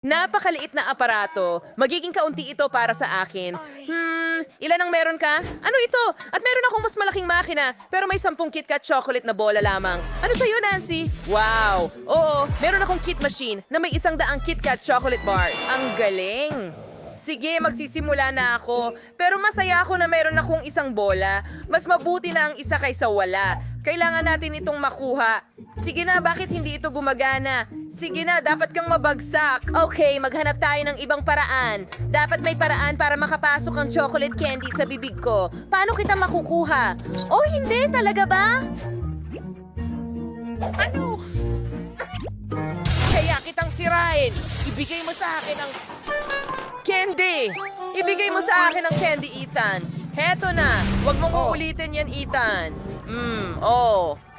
Napakaliit na aparato. Magiging kaunti ito para sa akin. Ilan ang meron ka? Ano ito? At meron akong mas malaking makina, pero may 10 KitKat chocolate na bola lamang. Ano sa'yo, Nancy? Wow! Oo, meron akong kit machine na may 100 KitKat chocolate bar. Ang galing! Sige, magsisimula na ako. Pero masaya ako na meron akong isang bola. Mas mabuti na ang isa kaysa wala. Kailangan natin itong makuha. Sige na, bakit hindi ito gumagana? Sige na, dapat kang mabagsak. Okay, maghanap tayo ng ibang paraan. Dapat may paraan para makapasok ang chocolate candy sa bibig ko. Paano kita makukuha? Oh, hindi, talaga ba? Ano? Kaya kitang sirain. Ibigay mo sa akin ang... Candy! Ibigay mo sa akin ang candy, Ethan. Heto na. Huwag mong uulitin yan, Ethan.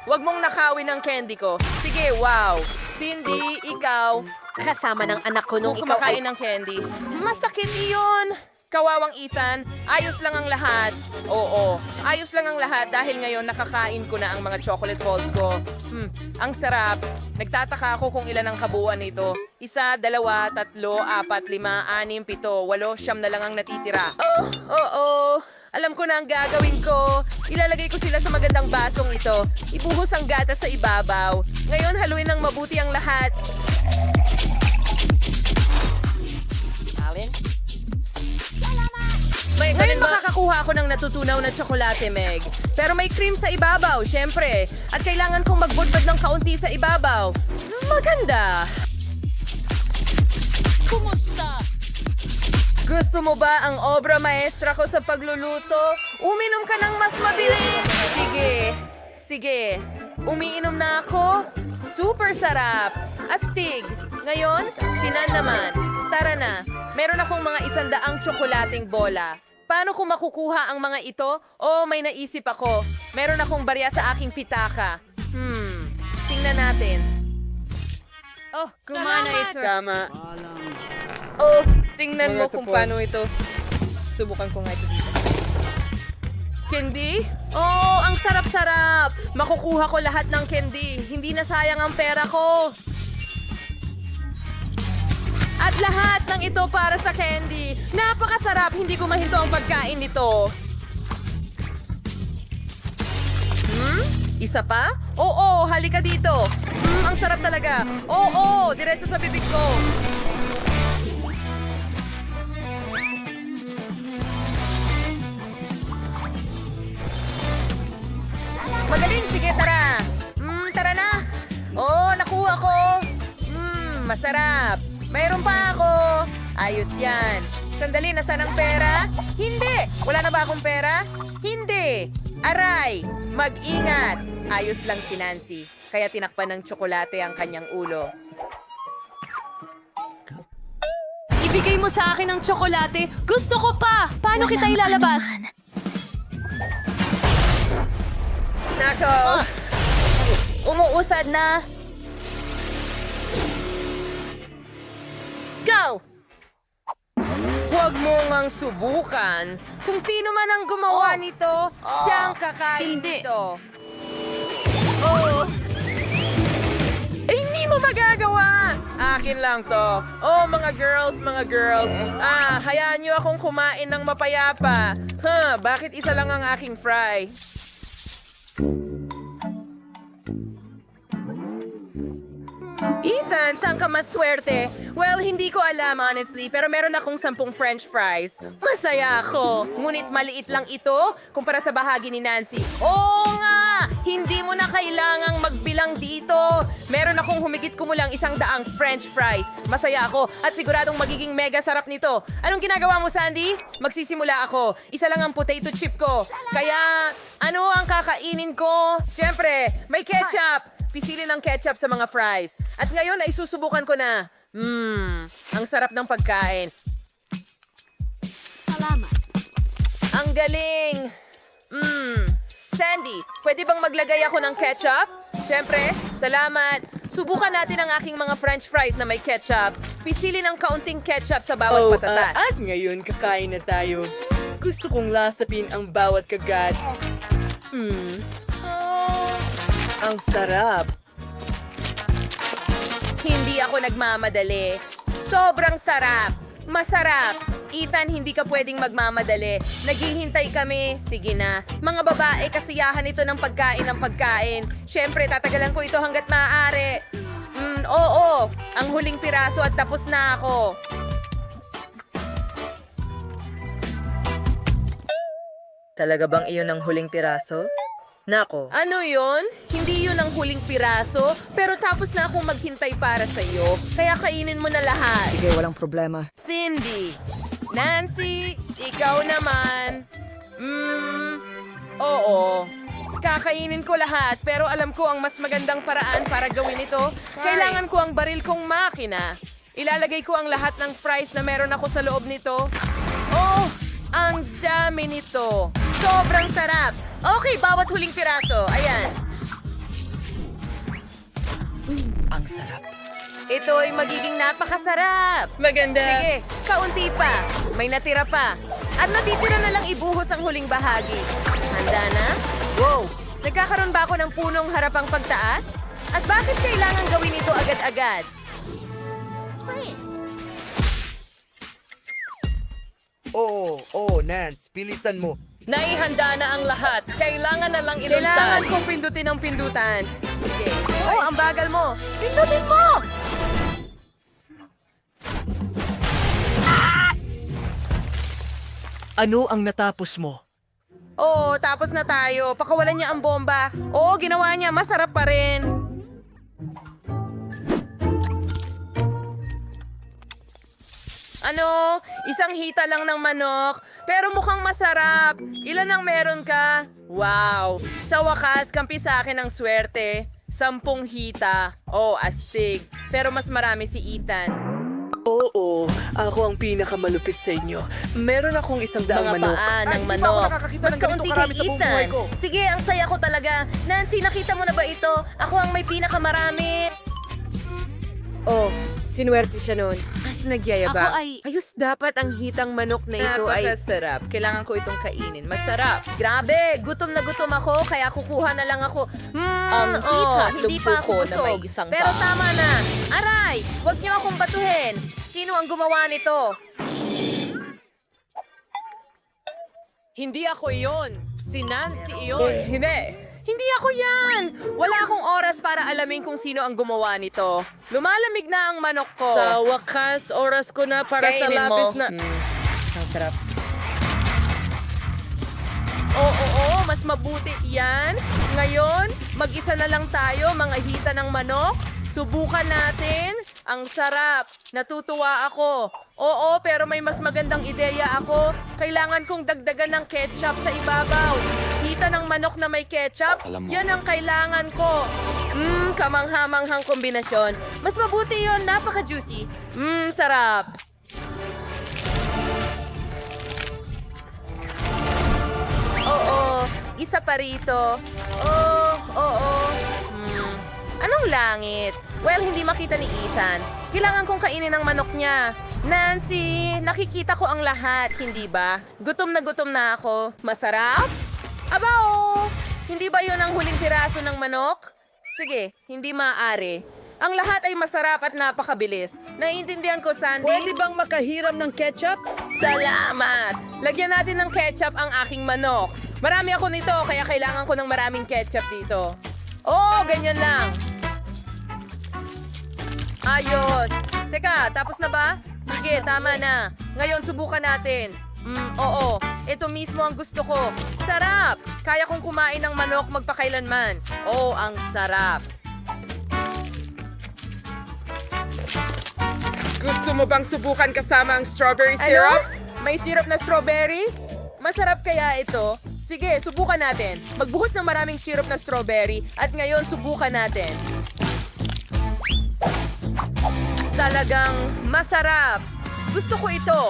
Huwag mong nakawin ang candy ko. Sige, wow. Cindy, ikaw. Kasama ng anak ko nung Kung ikaw ay... kumakain ng candy. Masakit iyon. Kawawang Ethan, ayos lang ang lahat. Oo, ayos lang ang lahat dahil ngayon nakakain ko na ang mga chocolate balls ko. Ang sarap. Nagtataka ako kung ilan ang kabuuan nito. 1, 2, 3, 4, 5, 6, 7, 8, 9 na lang ang natitira. Oo. Alam ko na ang gagawin ko. Ilalagay ko sila sa magandang basong ito. Ibuhos ang gatas sa ibabaw. Ngayon, haluin ng mabuti ang lahat. Alin? Ngayon makakakuha ako ng natutunaw na tsokolate, Meg. Pero may cream sa ibabaw, syempre. At kailangan kong magbudbad ng kaunti sa ibabaw. Maganda. Kumusta? Gusto mo ba ang obra maestra ko sa pagluluto? Uminom ka ng mas mabilis. Sige. Umiinom na ako. Super sarap. Astig. Ngayon, sinan naman. Tara na. Meron akong mga 100 tsokolating bola. Paano ko makukuha ang mga ito? May naisip ako. Meron akong barya sa aking pitaka. Tingnan natin. Gumana ito. Tama. Tingnan mo kung paano ito. Subukan ko nga ito dito. Candy? Ang sarap-sarap. Makukuha ko lahat ng candy. Hindi na sayang ang pera ko. At lahat ng ito para sa candy. Napakasarap. Hindi ko mahinto ang pagkain nito. Isa pa? Oo, halika dito. Ang sarap talaga. Oo, diretso sa bibig ko. Magaling, sige, tara. Tara na. Nakuha ko. Masarap. Mayroon pa ako. Ayos yan. Sandali, nasaan ang pera? Hindi. Wala na ba akong pera? Hindi. Aray, mag-ingat. Ayos lang si Nancy. Kaya tinakpan ng tsokolate ang kanyang ulo. Ibigay mo sa akin ang tsokolate. Gusto ko pa! Paano kita ilalabas? Nako. Umuusad na. Go! Huwag mo ngang subukan. Kung sino man ang gumawa nito, siya ang kakain Hindi. nito. Hindi mo magagawa! Akin lang to. Mga girls. Hayaan niyo akong kumain ng mapayapa. Bakit isa lang ang aking fry? Ethan, saan ka mas swerte? Well, hindi ko alam honestly, pero meron akong 10 french fries. Masaya ako. Ngunit maliit lang ito kumpara sa bahagi ni Nancy. Oo nga! Hindi mo na kailangang magbilang dito. Meron akong humigit kumulang 100 french fries. Masaya ako at siguradong magiging mega sarap nito. Anong ginagawa mo, Sandy? Magsisimula ako. Isa lang ang potato chip ko. Kaya, ano ang kakainin ko? Siyempre, may ketchup. Pisilin ang ketchup sa mga fries. At ngayon ay susubukan ko na. Ang sarap ng pagkain. Salamat. Ang galing! Sandy, pwede bang maglagay ako ng ketchup? Siyempre, salamat. Subukan natin ang aking mga french fries na may ketchup. Pisilin ang kaunting ketchup sa bawat patatas. At ngayon, kakain na tayo. Gusto kong lasapin ang bawat kagat. Ang sarap. Hindi ako nagmamadali. Sobrang sarap. Masarap. Ethan, hindi ka pwedeng magmamadali. Naghihintay kami. Sige na. Mga babae, kasiyahan ito ng pagkain. Siyempre, tatagalan ko ito hanggat maaari. Oo. Ang huling piraso at tapos na ako. Talaga bang iyon ang huling piraso? Nako, Ano yon? Hindi yun ang huling piraso, pero tapos na akong maghintay para sa'yo. Kaya kainin mo na lahat. Sige, walang problema. Cindy, Nancy, ikaw naman. Oo. Kakainin ko lahat, pero alam ko ang mas magandang paraan para gawin ito. Kailangan ko ang baril kong makina. Ilalagay ko ang lahat ng fries na meron ako sa loob nito. Oh, ang dami nito. Sobrang sarap. Okay, bawat huling piraso. Ayan. ang sarap. Ito ay magiging napakasarap. Maganda. Sige, kaunti pa. May natira pa. At natitira na lang ibuhos ang huling bahagi. Handa na? Wow! Nagkakaroon ba ako ng punong harapang pagtaas? At bakit kailangan gawin ito agad-agad? Oo, Nance, bilisan mo. Naihanda na ang lahat. Kailangan na lang Kailangan ilunsad. kong pindutin ang pindutan. Sige. Oh, ang bagal mo. Pindutin mo! Ano ang natapos mo? Oo, tapos na tayo. Pakawalan niya ang bomba. Oo, ginawa niya. Masarap pa rin. Ano? Isang hita lang ng manok. Pero mukhang masarap. Ilan ang meron ka? Wow. Sa wakas, kampi sa akin ang swerte. 10 hita. Oh, astig. Pero mas marami si Ethan. Oo, ako ang pinakamalupit sa inyo. Meron akong 100 Mga manok. paa ng Ay, hindi pa ako manok. nakakakita Mas ng ganito kaunti karami kay sa buong Ethan. buhay ko. Sige, ang saya ko talaga. Nancy, nakita mo na ba ito? Ako ang may pinakamarami. Oh, sinuwerte siya noon. As nagyayabang. Ako ay- Ayos dapat ang hitang manok na ito ay... Napakasarap. Kailangan ko itong kainin. Masarap. Grabe, gutom na gutom ako, kaya kukuha na lang ako. Ang hita at hindi pa ako lumpuko na may busog. isang Pero paa. tama na. Aray, wag niyo akong batuhin. Sino ang gumawa nito? Hindi ako iyon. Si Nancy iyon. Hindi ako yan! Wala akong oras para alamin kung sino ang gumawa nito. Lumalamig na ang manok ko. Sa wakas, oras ko na para sa Kainin mo. lapis na... Ang sarap. Oo, mas mabuti yan. Ngayon, mag-isa na lang tayo, mga hita ng manok. Subukan natin. Ang sarap. Natutuwa ako. Oo, pero may mas magandang ideya ako. Kailangan kong dagdagan ng ketchup sa ibabaw. Hita ng manok na may ketchup, yan ang kailangan ko. Kamanghamanghang kombinasyon. Mas mabuti yon, napaka-juicy. Sarap. Oo, isa pa rito. Oo. Anong langit? Well, hindi makita ni Ethan. Kailangan kong kainin ang manok niya. Nancy, nakikita ko ang lahat, hindi ba? Gutom na ako. Masarap? Aba, oo. Hindi ba yon ang huling piraso ng manok? Sige, hindi maaari. Ang lahat ay masarap at napakabilis. Naiintindihan ko, Sandy. Pwede bang makahiram ng ketchup? Salamat! Lagyan natin ng ketchup ang aking manok. Marami ako nito, kaya kailangan ko ng maraming ketchup dito. Oo, ganyan lang. Ayos. Teka, tapos na ba? Sige, tama na. Ngayon, subukan natin. Oo. Ito mismo ang gusto ko. Sarap! Kaya kong kumain ng manok magpakailanman. Oh, ang sarap. Gusto mo bang subukan kasama ang strawberry Ano? syrup? May syrup na strawberry? Masarap kaya ito? Sige, subukan natin. Magbuhos ng maraming syrup na strawberry at ngayon subukan natin. Talagang masarap. Gusto ko ito.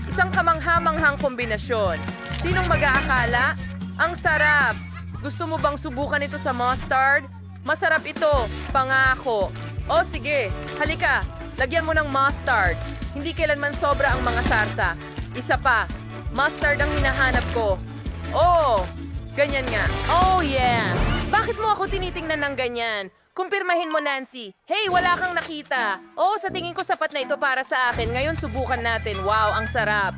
Isang kamanghamanghang kombinasyon. Sinong mag-aakala? Ang sarap. Gusto mo bang subukan ito sa mustard? Masarap ito. Pangako. O sige, halika. Lagyan mo ng mustard. Hindi kailanman sobra ang mga sarsa. Isa pa. Mustard ang hinahanap ko. Oh, ganyan nga. Oh yeah. Bakit mo ako tinitingnan ng ganyan? Kumpirmahin mo, Nancy. Hey, wala kang nakita. Oo, sa tingin ko sapat na ito para sa akin. Ngayon, subukan natin. Wow, ang sarap.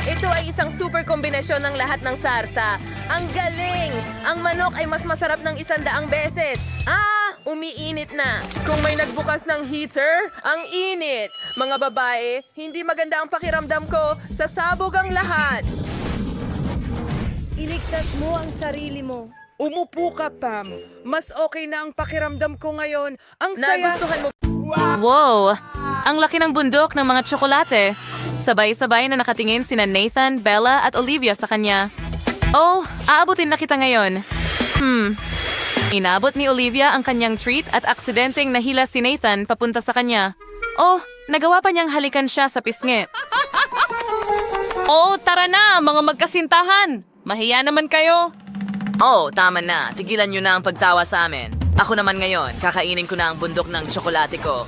Ito ay isang super kombinasyon ng lahat ng sarsa. Ang galing! Ang manok ay mas masarap ng 100 beses. Umiinit na. Kung may nagbukas ng heater, ang init. Mga babae, hindi maganda ang pakiramdam ko. Sasabog ang lahat. Iligtas mo ang sarili mo. Umupo ka, Pam. Mas okay na ang pakiramdam ko ngayon. Ang saya. Nagustuhan mo. Wow! Ang laki ng bundok ng mga tsokolate. Sabay-sabay na nakatingin sina Nathan, Bella at Olivia sa kanya. Oh, aabutin na kita ngayon. Inabot ni Olivia ang kanyang treat at aksidenteng nahila si Nathan papunta sa kanya. Oh, nagawa pa niyang halikan siya sa pisngi. Oh, tara na, mga magkasintahan! Mahiya naman kayo. Oh, tama na. Tigilan nyo na ang pagtawa sa amin. Ako naman ngayon, kakainin ko na ang bundok ng tsokolate ko.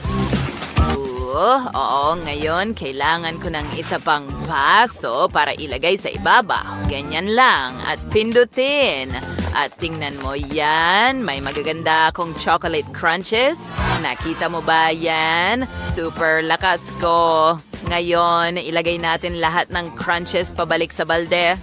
Oo, ngayon kailangan ko ng isa pang baso para ilagay sa ibabaw. Ganyan lang at pindutin. At tingnan mo yan, may magaganda akong chocolate crunches. Nakita mo ba yan? Super lakas ko. Ngayon, ilagay natin lahat ng crunches pabalik sa balde.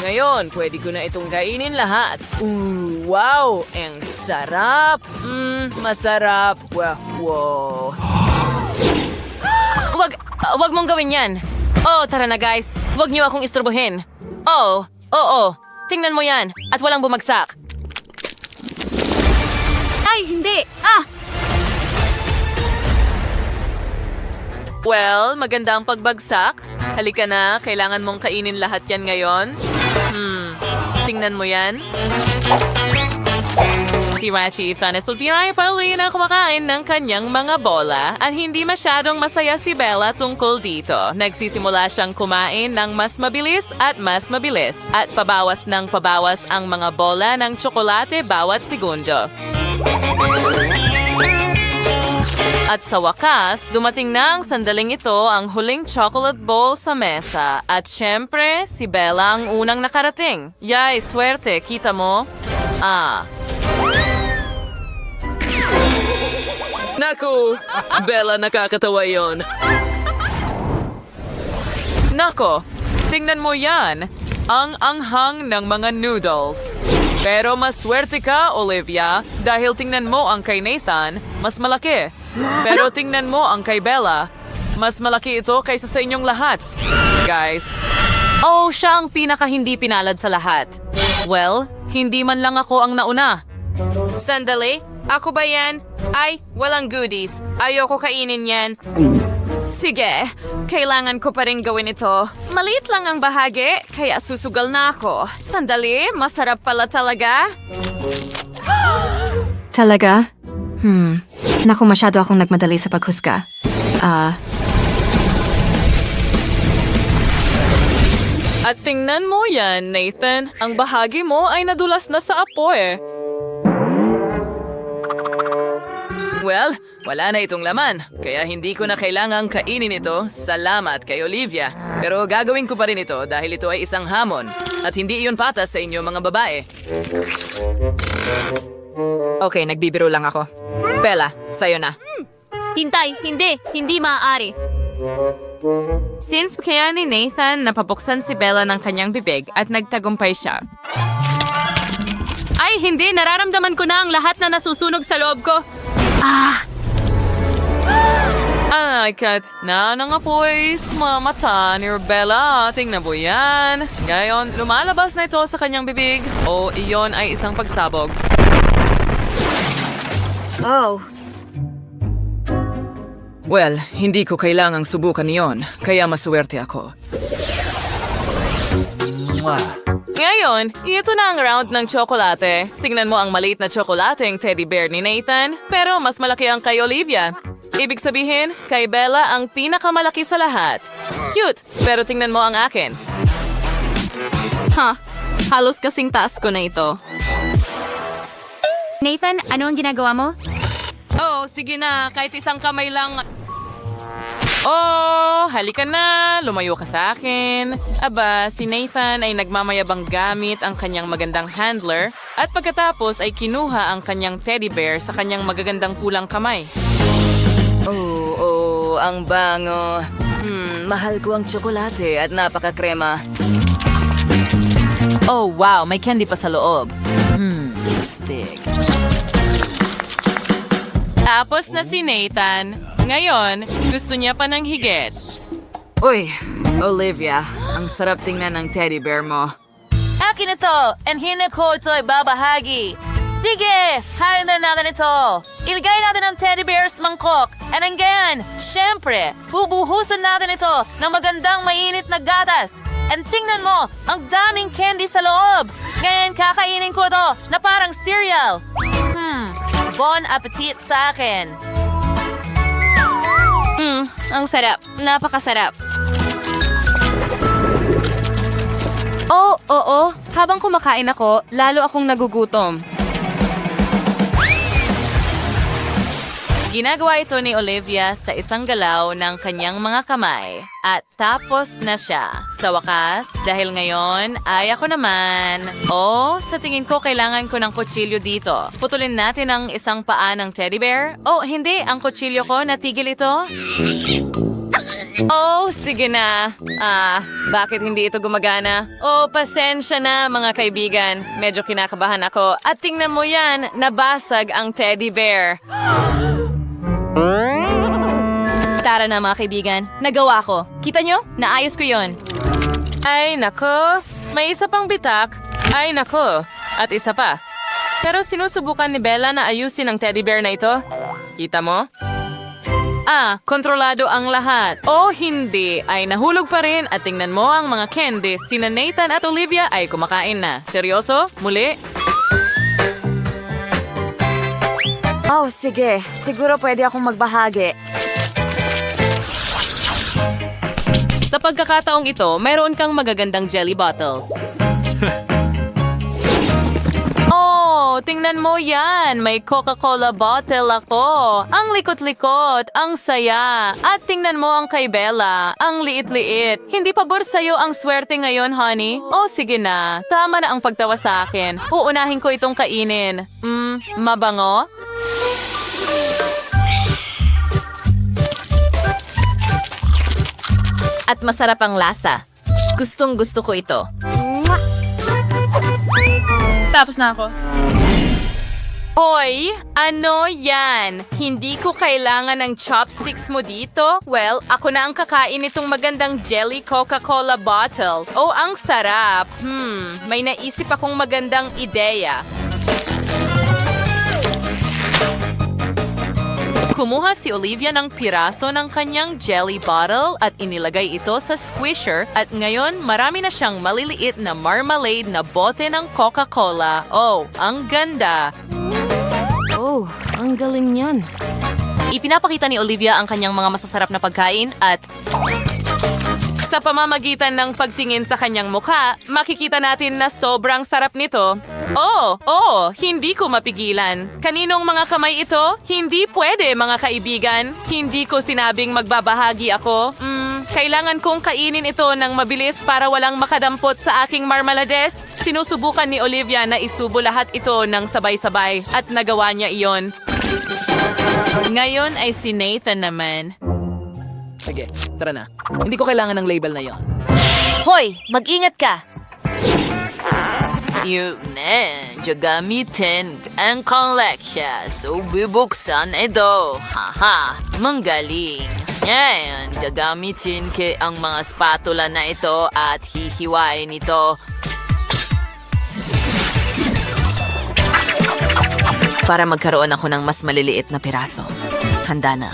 Ngayon, pwede ko na itong kainin lahat. Wow! Ang sarap! Masarap! Wow! Wag mong gawin yan. Oh, tara na guys. Wag niyo akong isturbuhin. Oh, oo. Tingnan mo yan. At walang bumagsak. Ay, hindi. Well, maganda ang pagbagsak. Halika na, kailangan mong kainin lahat yan ngayon. Tingnan mo yan. Si Rachi Sultira ay patuloy na kumakain ng kanyang mga bola at hindi masyadong masaya si Bella tungkol dito. Nagsisimula siyang kumain ng mas mabilis at pabawas ng pabawas ang mga bola ng tsokolate bawat segundo. At sa wakas, dumating na ang sandaling ito ang huling chocolate bowl sa mesa. At syempre, si Bella ang unang nakarating. Yay, swerte, kita mo? Naku! Bella, nakakatawa yon. Nako, tingnan mo yan. Ang anghang ng mga noodles. Pero mas swerte ka, Olivia, dahil tingnan mo ang kay Nathan, mas malaki. Pero tingnan mo ang kay Bella, mas malaki ito kaysa sa inyong lahat. Guys. Oh, siya ang pinaka-hindi pinalad sa lahat. Well, hindi man lang ako ang nauna. Sandali, ako ba yan? Ay, walang goodies. Ayoko kainin yan. Sige, kailangan ko pa rin gawin ito. Maliit lang ang bahagi, kaya susugal na ako. Sandali, masarap pala talaga. Talaga? Naku, masyado akong nagmadali sa paghusga. At tingnan mo yan, Nathan. Ang bahagi mo ay nadulas na sa apoy. Well, wala na itong laman, kaya hindi ko na kailangang kainin ito. Salamat kay Olivia. Pero gagawin ko pa rin ito dahil ito ay isang hamon. At hindi iyon patas sa inyo mga babae. Okay, nagbibiro lang ako. Bella, sa'yo na. Hintay, hindi maaari. Since kaya ni Nathan napabuksan si Bella ng kanyang bibig at nagtagumpay siya. Ay, hindi! Nararamdaman ko na ang lahat na nasusunog sa loob ko. Ay, Kat, nanangapoy sa mata ni Bella. Tingnan mo yan. Ngayon, lumalabas na ito sa kanyang bibig. O iyon ay isang pagsabog. Oh. Well, hindi ko kailangang subukan yon, kaya maswerte ako. Ngayon, ito na ang round ng tsokolate. Tingnan mo ang maliit na tsokolateng teddy bear ni Nathan, pero mas malaki ang kay Olivia. Ibig sabihin, kay Bella ang pinakamalaki sa lahat. Cute, pero tingnan mo ang akin. Halos kasing taas ko na ito. Nathan, ano ang ginagawa mo? Oh, sige na, kahit isang kamay lang. Oh, halika na. Lumayo ka sa akin. Aba, si Nathan ay nagmamayabang gamit ang kanyang magandang handler at pagkatapos ay kinuha ang kanyang teddy bear sa kanyang magagandang pulang kamay. Oh, ang bango. Mahal ko ang tsokolate at napakakrema. Oh, wow, may candy pa sa loob. Stick. Tapos na si Nathan. Ngayon, gusto niya pa ng higit. Uy, Olivia, ang sarap tingnan ng teddy bear mo. Akin ito, and hindi ko ito ibabahagi. Sige, hain na natin ito. Ilagay natin ang teddy bear sa mangkok. And again, syempre, bubuhusan natin ito ng magandang mainit na gatas. And tingnan mo, ang daming candy sa loob. Ngayon, kakainin ko ito na parang cereal. Bon appetit sa akin. Ang sarap. Napakasarap. Oo. Habang kumakain ako, lalo akong nagugutom. Ginagawa ito ni Olivia sa isang galaw ng kanyang mga kamay. At tapos na siya. Sa wakas, dahil ngayon, ay ako naman. Sa tingin ko kailangan ko ng kutsilyo dito. Putulin natin ang isang paa ng teddy bear. Hindi, ang kutsilyo ko, natigil ito. Sige na. Bakit hindi ito gumagana? Pasensya na mga kaibigan. Medyo kinakabahan ako. At tingnan mo yan, nabasag ang teddy bear. Tara na mga kaibigan. Nagawa ko. Kita nyo? Naayos ko yon. Ay, nako. May isa pang bitak. Ay, nako. At isa pa. Pero sinusubukan ni Bella na ayusin ang teddy bear na ito. Kita mo? Kontrolado ang lahat. Hindi. Ay nahulog pa rin at tingnan mo ang mga candy. Sina Nathan at Olivia ay kumakain na. Seryoso? Muli? Sige. Siguro pwede akong magbahagi. Sa pagkakataong ito, mayroon kang magagandang jelly bottles. Tingnan mo yan. May Coca-Cola bottle ako. Ang likot-likot, ang saya. At tingnan mo ang kay Bella. Ang liit-liit. Hindi pabor sa'yo ang swerte ngayon, honey? Sige na. Tama na ang pagtawa sa akin. Uunahin ko itong kainin. Mabango? At masarap ang lasa. Gustong-gusto ko ito. Tapos na ako. Hoy, ano yan? Hindi ko kailangan ng chopsticks mo dito? Well, ako na ang kakain nitong magandang jelly Coca-Cola bottle. Ang sarap. May naisip akong magandang ideya. Kumuha si Olivia ng piraso ng kanyang jelly bottle at inilagay ito sa squisher at ngayon marami na siyang maliliit na marmalade na bote ng Coca-Cola. Ang ganda! Ang galing niyan. Ipinapakita ni Olivia ang kanyang mga masasarap na pagkain at sa pamamagitan ng pagtingin sa kanyang mukha, makikita natin na sobrang sarap nito. Hindi ko mapigilan. Kaninong mga kamay ito? Hindi pwede, mga kaibigan. Hindi ko sinabing magbabahagi ako. Kailangan kong kainin ito ng mabilis para walang makadampot sa aking marmalades. Sinusubukan ni Olivia na isubo lahat ito ng sabay-sabay at nagawa niya iyon. Ngayon ay si Nathan naman. Sige, tara na. Hindi ko kailangan ng label na yon. Hoy, mag-ingat ka! Yun gagamitin ang koleksya. So, bubuksan ito. Haha, manggaling. Ngayon, gagamitin ang mga spatula na ito at hihiwain ito. Para magkaroon ako ng mas maliliit na piraso. Handa na.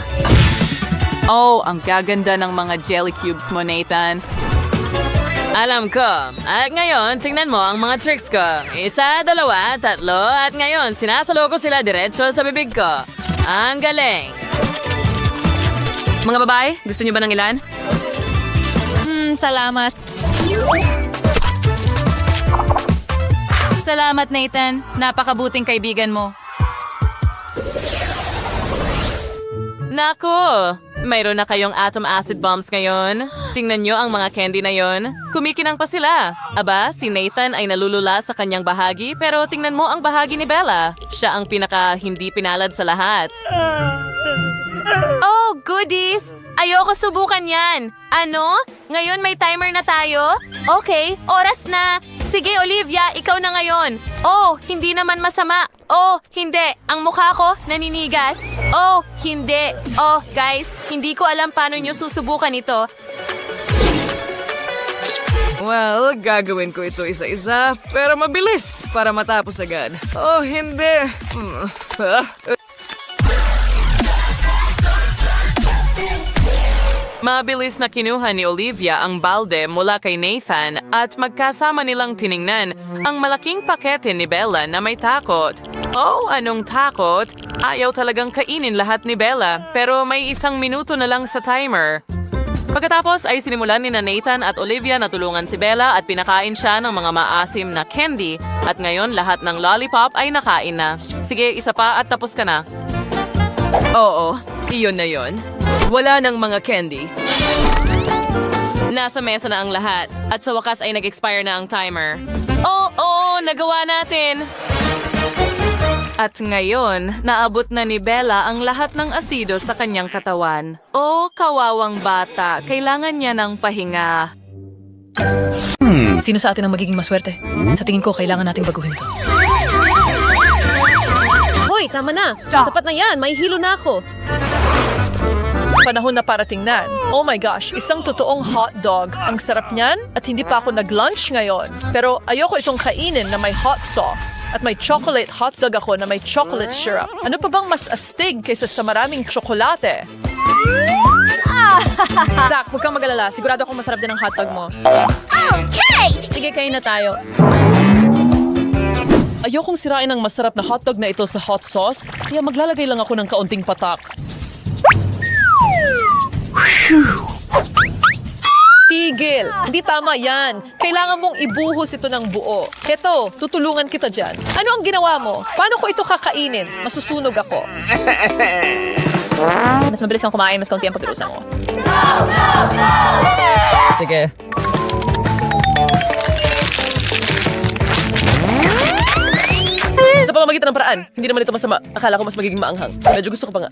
Ang gaganda ng mga jelly cubes mo, Nathan. Alam ko. At ngayon, tingnan mo ang mga tricks ko. 1, 2, 3, at ngayon, sinasalo ko sila diretso sa bibig ko. Ang galing. Mga babae, gusto niyo ba ng ilan? Salamat. Salamat, Nathan. Napakabuting kaibigan mo. Nako, Mayroon na kayong atom acid bombs ngayon. Tingnan nyo ang mga candy na yon. Kumikinang pa sila. Aba, si Nathan ay nalulula sa kanyang bahagi, pero tingnan mo ang bahagi ni Bella. Siya ang pinaka hindi pinalad sa lahat. Oh, goodies! Ayoko subukan yan. Ano? Ngayon may timer na tayo? Okay, oras na. Sige, Olivia, ikaw na ngayon. Oh, hindi naman masama. Oh, hindi. Ang mukha ko naninigas. Oh, hindi. Oh, guys, hindi ko alam paano nyo susubukan ito. Well, gagawin ko ito isa-isa, pero mabilis para matapos agad. Oh, hindi. Mabilis na kinuha ni Olivia ang balde mula kay Nathan at magkasama nilang tiningnan ang malaking pakete ni Bella na may takot. Oh, anong takot? Ayaw talagang kainin lahat ni Bella, pero may 1 minuto na lang sa timer. Pagkatapos ay sinimulan ni Nathan at Olivia na tulungan si Bella at pinakain siya ng mga maasim na candy at ngayon lahat ng lollipop ay nakain na. Sige, isa pa at tapos ka na. Oo, iyon na yon. Wala ng mga candy. Nasa mesa na ang lahat at sa wakas ay nag-expire na ang timer. Oo, nagawa natin! At ngayon, naabot na ni Bella ang lahat ng asido sa kanyang katawan. Oh, kawawang bata, kailangan niya ng pahinga. Sino sa atin ang magiging maswerte? Sa tingin ko, kailangan nating baguhin ito. Hoy, tama na. Sapat na yan. May hilo na ako. Panahon na para tingnan. Oh my gosh, isang totoong hotdog. Ang sarap niyan at hindi pa ako nag-lunch ngayon. Pero ayoko itong kainin na may hot sauce. At may chocolate hotdog ako na may chocolate syrup. Ano pa bang mas astig kaysa sa maraming tsokolate? Zach, huwag kang mag-alala. Sigurado akong masarap din ang hotdog mo. Sige, kain na tayo. Ayokong sirain ang masarap na hotdog na ito sa hot sauce, kaya maglalagay lang ako ng kaunting patak. Tigil! Hindi tama yan. Kailangan mong ibuhos ito ng buo. Heto, tutulungan kita dyan. Ano ang ginawa mo? Paano ko ito kakainin? Masusunog ako. Mas mabilis kang kumain, mas kaunti ang pagkirusan mo. Sige. Sa pamamagitan ng paraan, hindi naman ito masama. Akala ko mas magiging maanghang. Medyo gusto ko pa nga.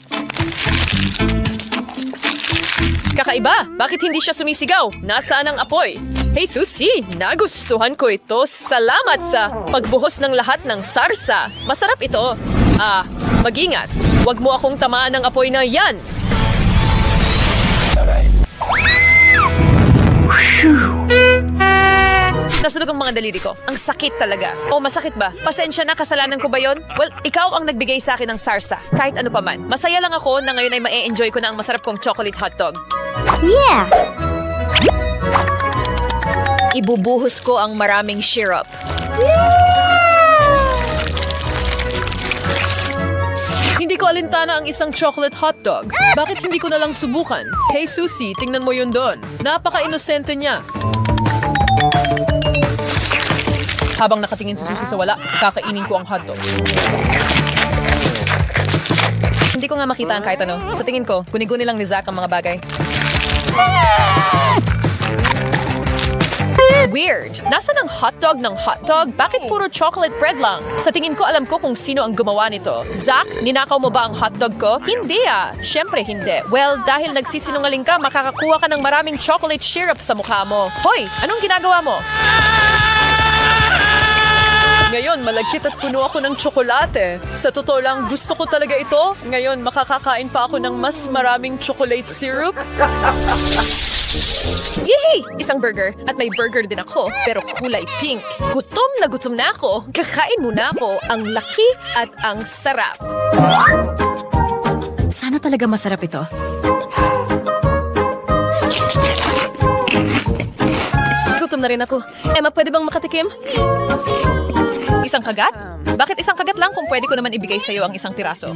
Kakaiba! Bakit hindi siya sumisigaw? Nasaan ang apoy? Hey Susie, nagustuhan ko ito. Salamat sa pagbuhos ng lahat ng sarsa. Masarap ito. Mag-ingat. Huwag mo akong tamaan ng apoy na yan. Nasunog ang mga daliri ko. Ang sakit talaga. Oh, masakit ba? Pasensya na, kasalanan ko ba yon? Well, ikaw ang nagbigay sa akin ng sarsa. Kahit ano pa man. Masaya lang ako na ngayon ay ma-enjoy ko na ang masarap kong chocolate hotdog. Yeah! Ibubuhos ko ang maraming syrup. Hindi ko alintana ang isang chocolate hotdog. Bakit hindi ko na lang subukan? Hey Susie, tingnan mo yun doon. Napaka-inosente niya. Habang nakatingin si Susie sa wala, kakainin ko ang hotdog. Hindi ko nga makita ang kahit ano. Sa tingin ko, guni-guni lang ni Zach ang mga bagay. Weird. Nasaan ang hotdog ng hotdog? Bakit puro chocolate bread lang? Sa tingin ko, alam ko kung sino ang gumawa nito. Zach, ninakaw mo ba ang hotdog ko? Hindi Siyempre hindi. Well, dahil nagsisinungaling ka, makakakuha ka ng maraming chocolate syrup sa mukha mo. Hoy, anong ginagawa mo? Ngayon, malagkit at puno ako ng tsokolate. Sa totoo lang, gusto ko talaga ito. Ngayon, makakakain pa ako ng mas maraming chocolate syrup. Yay! Isang burger. At may burger din ako, pero kulay pink. Gutom na ako. Kakain muna ako. Ang laki at ang sarap. Sana talaga masarap ito. Gutom na rin ako. Emma, pwede bang makatikim? Isang kagat? Bakit isang kagat lang kung pwede ko naman ibigay sa'yo ang isang piraso?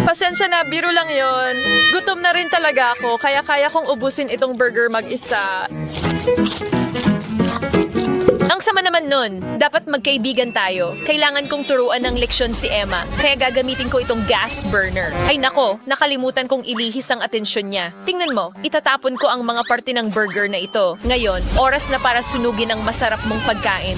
Pasensya na, biro lang yon. Gutom na rin talaga ako, kaya kong ubusin itong burger mag-isa. Ang Ang sama naman nun. Dapat magkaibigan tayo. Kailangan kong turuan ng leksyon si Emma. Kaya gagamitin ko itong gas burner. Ay nako, nakalimutan kong ilihis ang atensyon niya. Tingnan mo, itatapon ko ang mga parte ng burger na ito. Ngayon, oras na para sunugin ang masarap mong pagkain.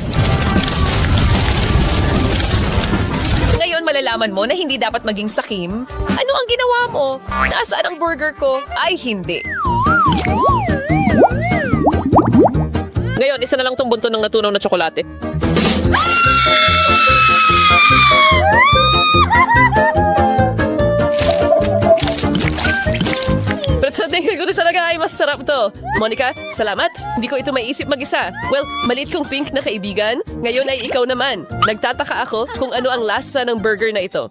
Ngayon malalaman mo na hindi dapat maging sakim. Ano ang ginawa mo? Nasaan ang burger ko? Ay, hindi. Ngayon, isa na lang tong bunto ng natunaw na tsokolate. Pero sa tingin ko talaga ay masarap to. Monica, salamat. Hindi ko ito maiisip mag-isa. Well, maliit kong pink na kaibigan. Ngayon ay ikaw naman. Nagtataka ako kung ano ang lasa ng burger na ito.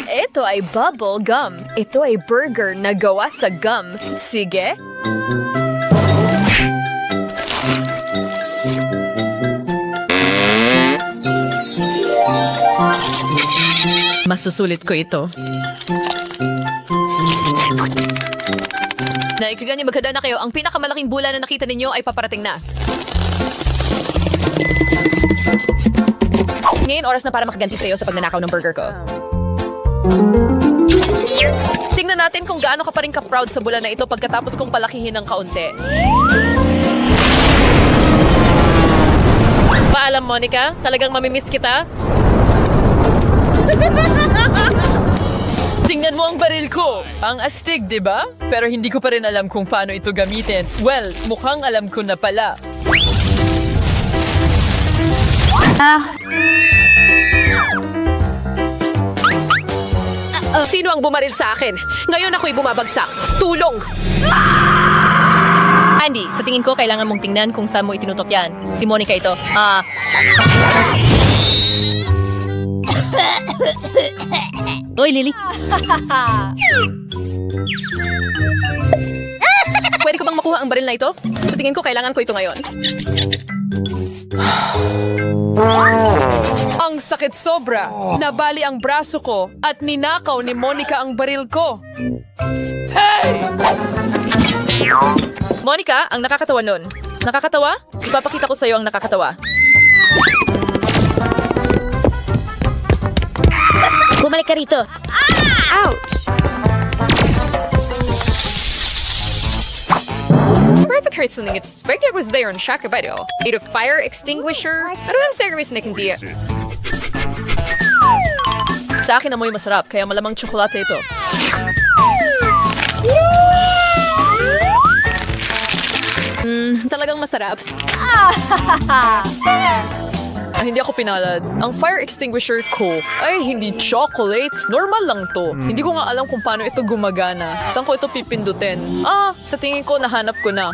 Ito ay bubble gum. Ito ay burger na gawa sa gum. Sige. Masusulit ko ito. Naikigan niyo, maganda na kayo. Ang pinakamalaking bula na nakita ninyo ay paparating na. Ngayon, oras na para makaganti sa iyo sa pagnanakaw ng burger ko. Tingnan natin kung gaano ka pa rin ka-proud sa bula na ito pagkatapos kong palakihin ng kaunti. Paalam, Monica. Talagang mamimiss kita. Tingnan mo ang baril ko. Ang astig, di ba? Pero hindi ko pa rin alam kung paano ito gamitin. Well, mukhang alam ko na pala. Sino ang bumaril sa akin? Ngayon ako'y bumabagsak. Tulong! Andy, sa tingin ko, kailangan mong tingnan kung saan mo itinutok yan. Si Monica ito. Oy, Lily. Pwede ko bang makuha ang baril na ito? Sa tingin ko, kailangan ko ito ngayon. Ang sakit sobra. Nabali ang braso ko at ninakaw ni Monica ang baril ko. Hey! Monica, ang nakakatawa nun. Nakakatawa? Ipapakita ko sa'yo ang nakakatawa. Bumalik ka rito. Ouch! Perfect hurt something expected was there on Shakabedo. Ate a fire extinguisher. Ano ang service na hindi? Sa akin amoy masarap, kaya malamang tsokolate ito. Talagang masarap. Hindi ako pinalad. Ang fire extinguisher ko ay hindi chocolate. Normal lang to. Hindi ko nga alam kung paano ito gumagana. Saan ko ito pipindutin? Sa tingin ko nahanap ko na.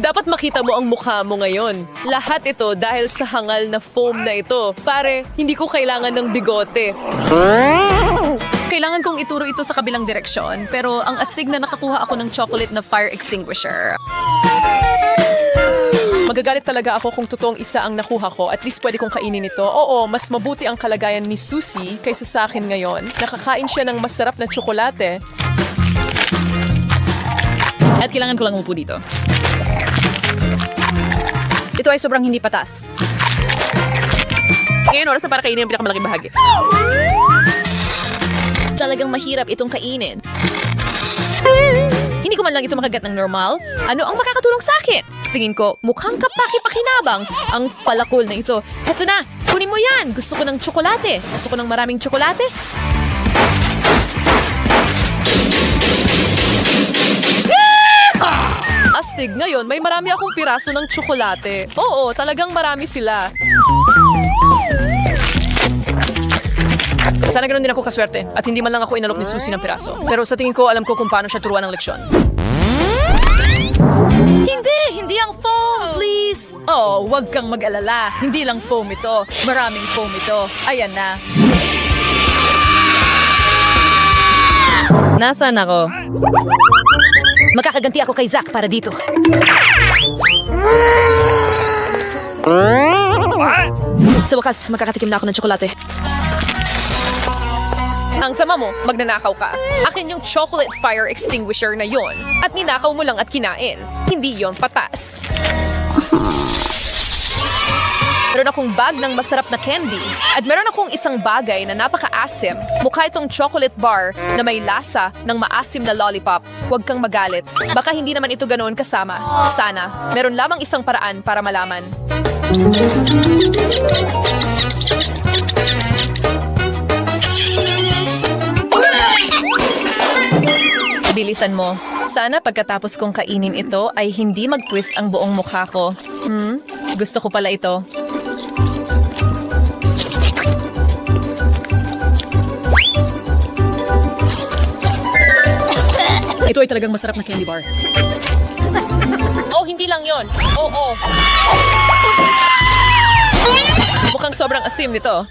Dapat makita mo ang mukha mo ngayon. Lahat ito dahil sa hangal na foam na ito. Pare, hindi ko kailangan ng bigote. Kailangan kong ituro ito sa kabilang direksyon, pero ang astig na nakakuha ako ng chocolate na fire extinguisher. Magagalit talaga ako kung totoong isa ang nakuha ko. At least pwede kong kainin ito. Oo, mas mabuti ang kalagayan ni Susie kaysa sa akin ngayon. Nakakain siya ng masarap na tsokolate. At kailangan ko lang umupo dito. Ito ay sobrang hindi patas. Ngayon, oras na para kainin ang pinakamalaking bahagi. Talagang mahirap itong kainin. Hindi ko man lang ito makagat ng normal. Ano ang makakatulong sa akin? Sa tingin ko, mukhang kapaki-pakinabang ang palakol na ito. Heto na, kunin mo yan. Gusto ko ng tsokolate. Gusto ko ng maraming tsokolate. Astig, ngayon may marami akong piraso ng tsokolate. Oo, talagang marami sila. Sana ganoon din ako kaswerte at hindi man lang ako inalok ni Susie ng piraso. Pero sa tingin ko, alam ko kung paano siya turuan ng leksyon. Hindi ang foam, please. Oh, wag kang mag-alala. Hindi lang foam ito. Maraming foam ito. Ayan na. Nasaan ako? Makakaganti ako kay Zach para dito. Sa wakas, makakatikim na ako ng tsokolate. Ang sama mo, magnanakaw ka. Akin yung chocolate fire extinguisher na yon. At ninakaw mo lang at kinain. Hindi yon patas. Meron akong bag ng masarap na candy. At meron akong isang bagay na napaka-asim. Mukha itong chocolate bar na may lasa ng maasim na lollipop. Huwag kang magalit. Baka hindi naman ito ganoon kasama. Sana. Meron lamang isang paraan para malaman. Bilisan mo. Sana pagkatapos kong kainin ito ay hindi mag-twist ang buong mukha ko. Gusto ko pala ito. Ito ay talagang masarap na candy bar. Oh, hindi lang yon. Oo. Mukhang sobrang asim nito.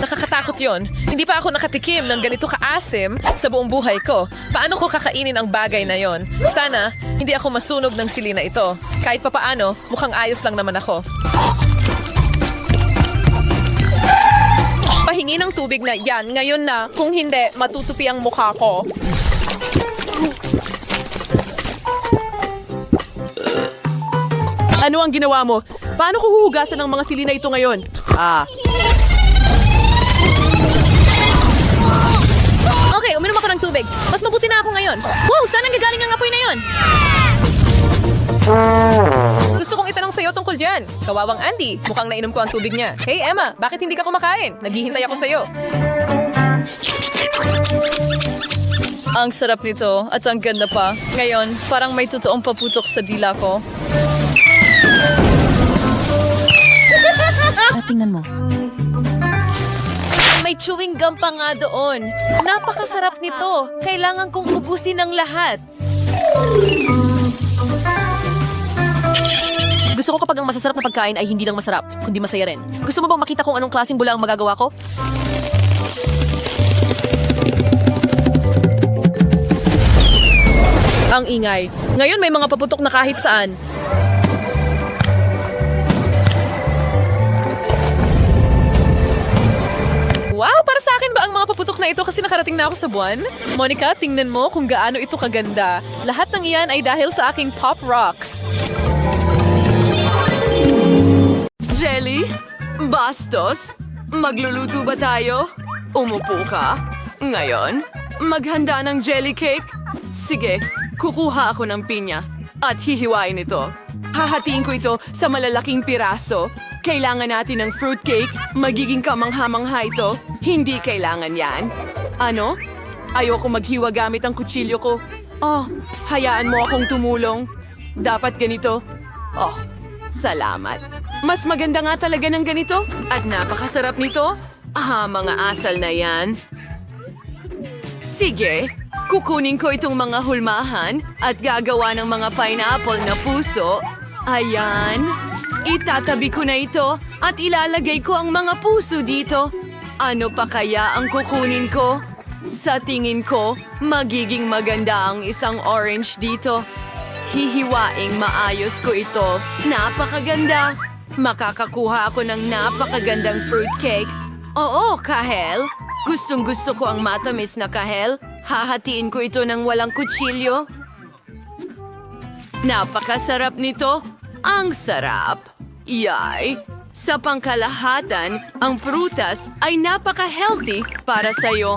Nakakatakot yon. Hindi pa ako nakatikim ng ganito kaasim sa buong buhay ko. Paano ko kakainin ang bagay na yon? Sana, hindi ako masunog ng sili na ito. Kahit papaano, mukhang ayos lang naman ako. Pahingi ng tubig na yan. Ngayon na, kung hindi, matutupi ang mukha ko. Ano ang ginawa mo? Paano ko huhugasan ang mga sili na ito ngayon? Okay, uminom ako ng tubig. Mas mabuti na ako ngayon. Wow, saan ang gagaling ang apoy na yon? Gusto kong itanong sa'yo tungkol dyan. Kawawang Andy, mukhang nainom ko ang tubig niya. Hey Emma, bakit hindi ka kumakain? Naghihintay ako sa'yo. Ang sarap nito at ang ganda pa. Ngayon, parang may totoong paputok sa dila ko. Tingnan mo. May chewing gum pa nga doon. Napakasarap nito. Kailangan kong ubusin ng lahat. Gusto ko kapag ang masasarap na pagkain ay hindi lang masarap, kundi masaya rin. Gusto mo bang makita kung anong klaseng bula ang magagawa ko? Ang ingay. Ngayon may mga paputok na kahit saan. Wow, para sa akin ba ang mga paputok na ito kasi nakarating na ako sa buwan? Monica, tingnan mo kung gaano ito kaganda. Lahat ng iyan ay dahil sa aking Pop Rocks. Jelly? Bastos? Magluluto ba tayo? Umupo ka? Ngayon? Maghanda ng jelly cake? Sige, kukuha ako ng pinya at hihiwain ito. Hahatiin ko ito sa malalaking piraso. Kailangan natin ng fruitcake. Magiging kamangha-mangha ito. Hindi kailangan yan. Ano? Ayoko maghiwa gamit ang kutsilyo ko. Oh, hayaan mo akong tumulong. Dapat ganito. Oh, salamat. Mas maganda nga talaga ng ganito. At napakasarap nito. Mga asal na yan. Sige, kukunin ko itong mga hulmahan at gagawa ng mga pineapple na puso. Ayan. Itatabi ko na ito at ilalagay ko ang mga puso dito. Ano pa kaya ang kukunin ko? Sa tingin ko, magiging maganda ang isang orange dito. Hihiwaing maayos ko ito. Napakaganda. Makakakuha ako ng napakagandang fruitcake. Oo, kahel. Gustong-gusto ko ang matamis na kahel. Hahatiin ko ito ng walang kutsilyo. Napakasarap nito. Ang sarap. Yay! Sa pangkalahatan, ang prutas ay napaka-healthy para sa'yo.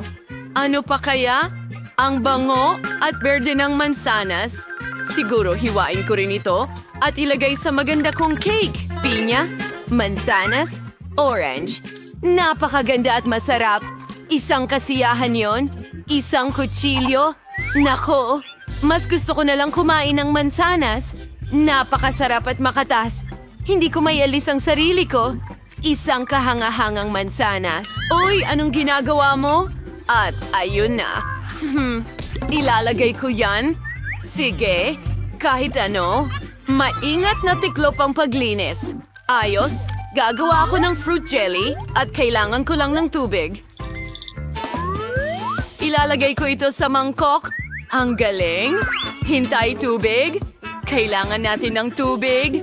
Ano pa kaya? Ang bango at berde ng mansanas. Siguro hiwain ko rin ito at ilagay sa maganda kong cake. Pinya, mansanas, orange. Napakaganda at masarap. Isang kasiyahan yon, isang kutsilyo. Nako, mas gusto ko na lang kumain ng mansanas. Napakasarap at makatas. Hindi ko maialis ang sarili ko. Isang kahangahangang mansanas. Uy, anong ginagawa mo? At ayun na. Ilalagay ko yan. Sige, kahit ano. Maingat na tiklop ang paglinis. Ayos, gagawa ako ng fruit jelly at kailangan ko lang ng tubig. Ilalagay ko ito sa mangkok. Ang galing. Hintay tubig. Kailangan natin ng tubig.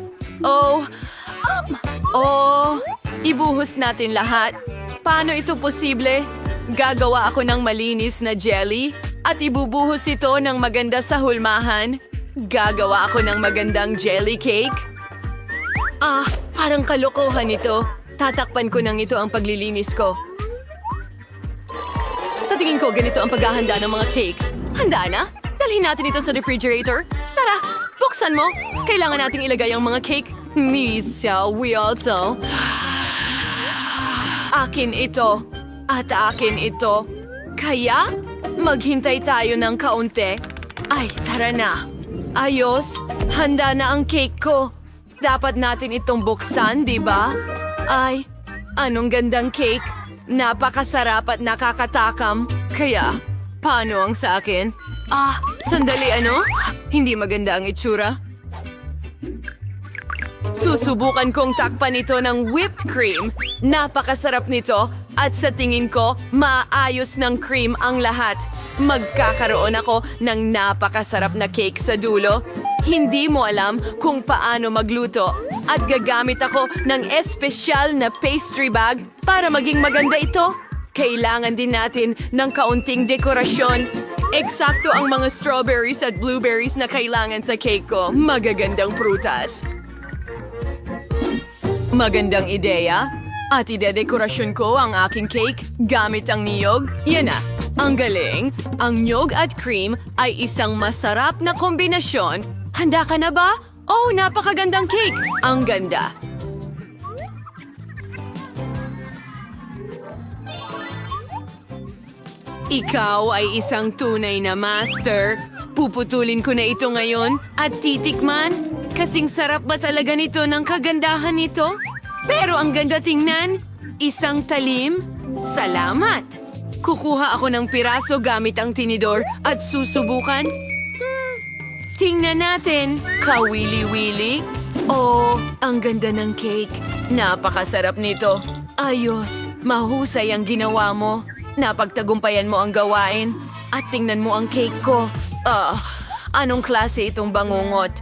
Ibuhos natin lahat. Paano ito posible? Gagawa ako ng malinis na jelly at ibubuhos ito ng maganda sa hulmahan. Gagawa ako ng magandang jelly cake. Parang kalokohan ito. Tatakpan ko ng ito ang paglilinis ko. Sa tingin ko, ganito ang paghahanda ng mga cake. Handa na? Dalhin natin ito sa refrigerator. Tara, buksan mo. Kailangan nating ilagay ang mga cake. Misa, we also. Akin ito. At akin ito. Kaya, maghintay tayo ng kaunti. Ay, tara na. Ayos, handa na ang cake ko. Dapat natin itong buksan, di ba? Ay, anong gandang cake. Napakasarap at nakakatakam. Kaya, paano ang sa akin? Sandali ano? Hindi maganda ang itsura. Susubukan kong takpan ito ng whipped cream. Napakasarap nito at sa tingin ko, maayos ng cream ang lahat. Magkakaroon ako ng napakasarap na cake sa dulo. Hindi mo alam kung paano magluto at gagamit ako ng espesyal na pastry bag para maging maganda ito. Kailangan din natin ng kaunting dekorasyon. Eksakto ang mga strawberries at blueberries na kailangan sa cake ko. Magagandang prutas. Magandang ideya. At idedekorasyon ko ang aking cake gamit ang niyog. Yan na. Ang galing. Ang niyog at cream ay isang masarap na kombinasyon. Handa ka na ba? Oh, napakagandang cake. Ang ganda. Ikaw ay isang tunay na master. Puputulin ko na ito ngayon at titikman. Kasing sarap ba talaga nito ng kagandahan nito? Pero ang ganda tingnan. Isang talim. Salamat. Kukuha ako ng piraso gamit ang tinidor at susubukan. Tingnan natin. Kawili-wili. Oh, ang ganda ng cake. Napakasarap nito. Ayos. Mahusay ang ginawa mo. Napagtagumpayan mo ang gawain. At tingnan mo ang cake ko. Anong klase itong bangungot?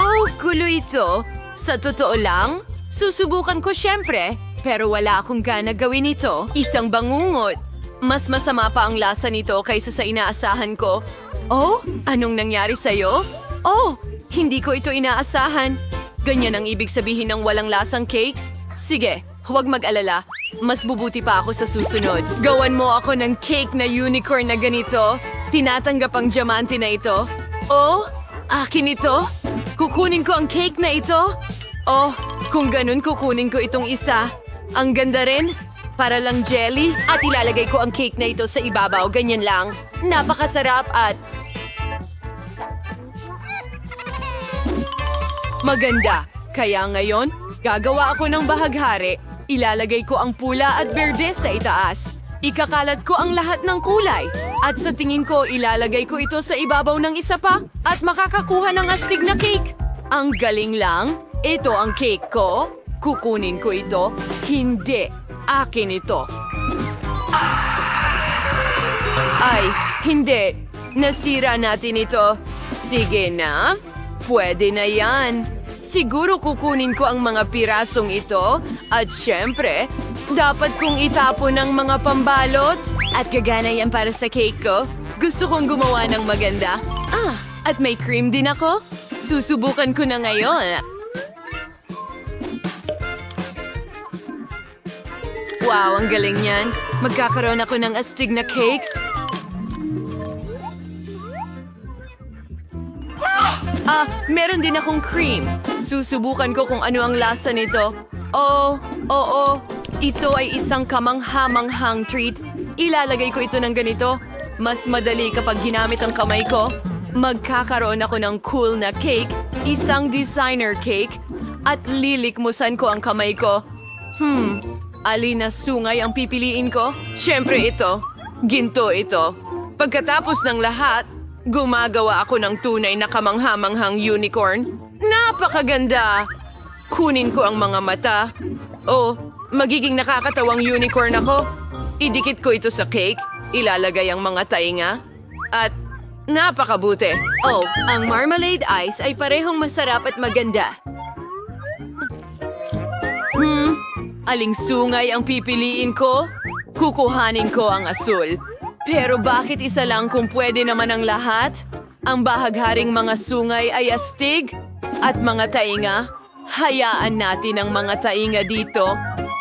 Oh, gulo ito. Sa totoo lang, susubukan ko syempre. Pero wala akong gana gawin ito. Isang bangungot. Mas masama pa ang lasa nito kaysa sa inaasahan ko. Oh, anong nangyari sa'yo? Oh, hindi ko ito inaasahan. Ganyan ang ibig sabihin ng walang lasang cake? Sige, huwag mag-alala. Mas bubuti pa ako sa susunod. Gawan mo ako ng cake na unicorn na ganito. Tinatanggap ang diamante na ito. Oh, akin ito? Kukunin ko ang cake na ito? Oh, kung ganun kukunin ko itong isa. Ang ganda rin. Para lang jelly. At ilalagay ko ang cake na ito sa ibabaw. Ganyan lang. Napakasarap at... maganda. Kaya ngayon, gagawa ako ng bahaghari. Ilalagay ko ang pula at berde sa itaas. Ikakalat ko ang lahat ng kulay. At sa tingin ko, ilalagay ko ito sa ibabaw ng isa pa. At makakakuha ng astig na cake. Ang galing lang. Ito ang cake ko. Kukunin ko ito. Hindi. Akin ito. Ay, hindi. Nasira natin ito. Sige na. Pwede na yan. Siguro kukunin ko ang mga pirasong ito. At syempre, dapat kong itapon ang mga pambalot. At gagana yan para sa cake ko. Gusto kong gumawa ng maganda. At may cream din ako. Susubukan ko na ngayon. Wow, ang galing niyan. Magkakaroon ako ng astig na cake. Meron din akong cream. Susubukan ko kung ano ang lasa nito. Oo. Ito ay isang kamangha-manghang treat. Ilalagay ko ito ng ganito. Mas madali kapag ginamit ang kamay ko. Magkakaroon ako ng cool na cake, isang designer cake, at lilikmusan ko ang kamay ko. Alin na sungay ang pipiliin ko? Siyempre ito. Ginto ito. Pagkatapos ng lahat, gumagawa ako ng tunay na kamangha-manghang unicorn. Napakaganda! Kunin ko ang mga mata. Oh, magiging nakakatawang unicorn ako. Idikit ko ito sa cake. Ilalagay ang mga tainga. At napakabuti. Oh, ang marmalade ice ay parehong masarap at maganda. Aling sungay ang pipiliin ko? Kukuhanin ko ang asul. Pero bakit isa lang kung pwede naman ang lahat? Ang bahagharing mga sungay ay astig at mga tainga. Hayaan natin ang mga tainga dito.